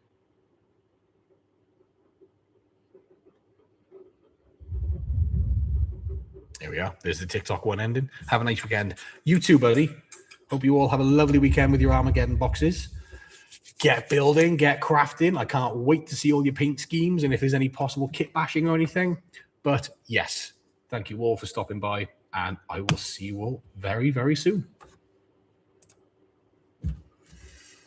There we are. There's the TikTok one ending. Have a nice weekend. You too, buddy. Hope you all have a lovely weekend with your Armageddon boxes. Get building, get crafting. I can't wait to see all your paint schemes and if there's any possible kit bashing or anything. But yes, thank you all for stopping by, and I will see you all very, very soon.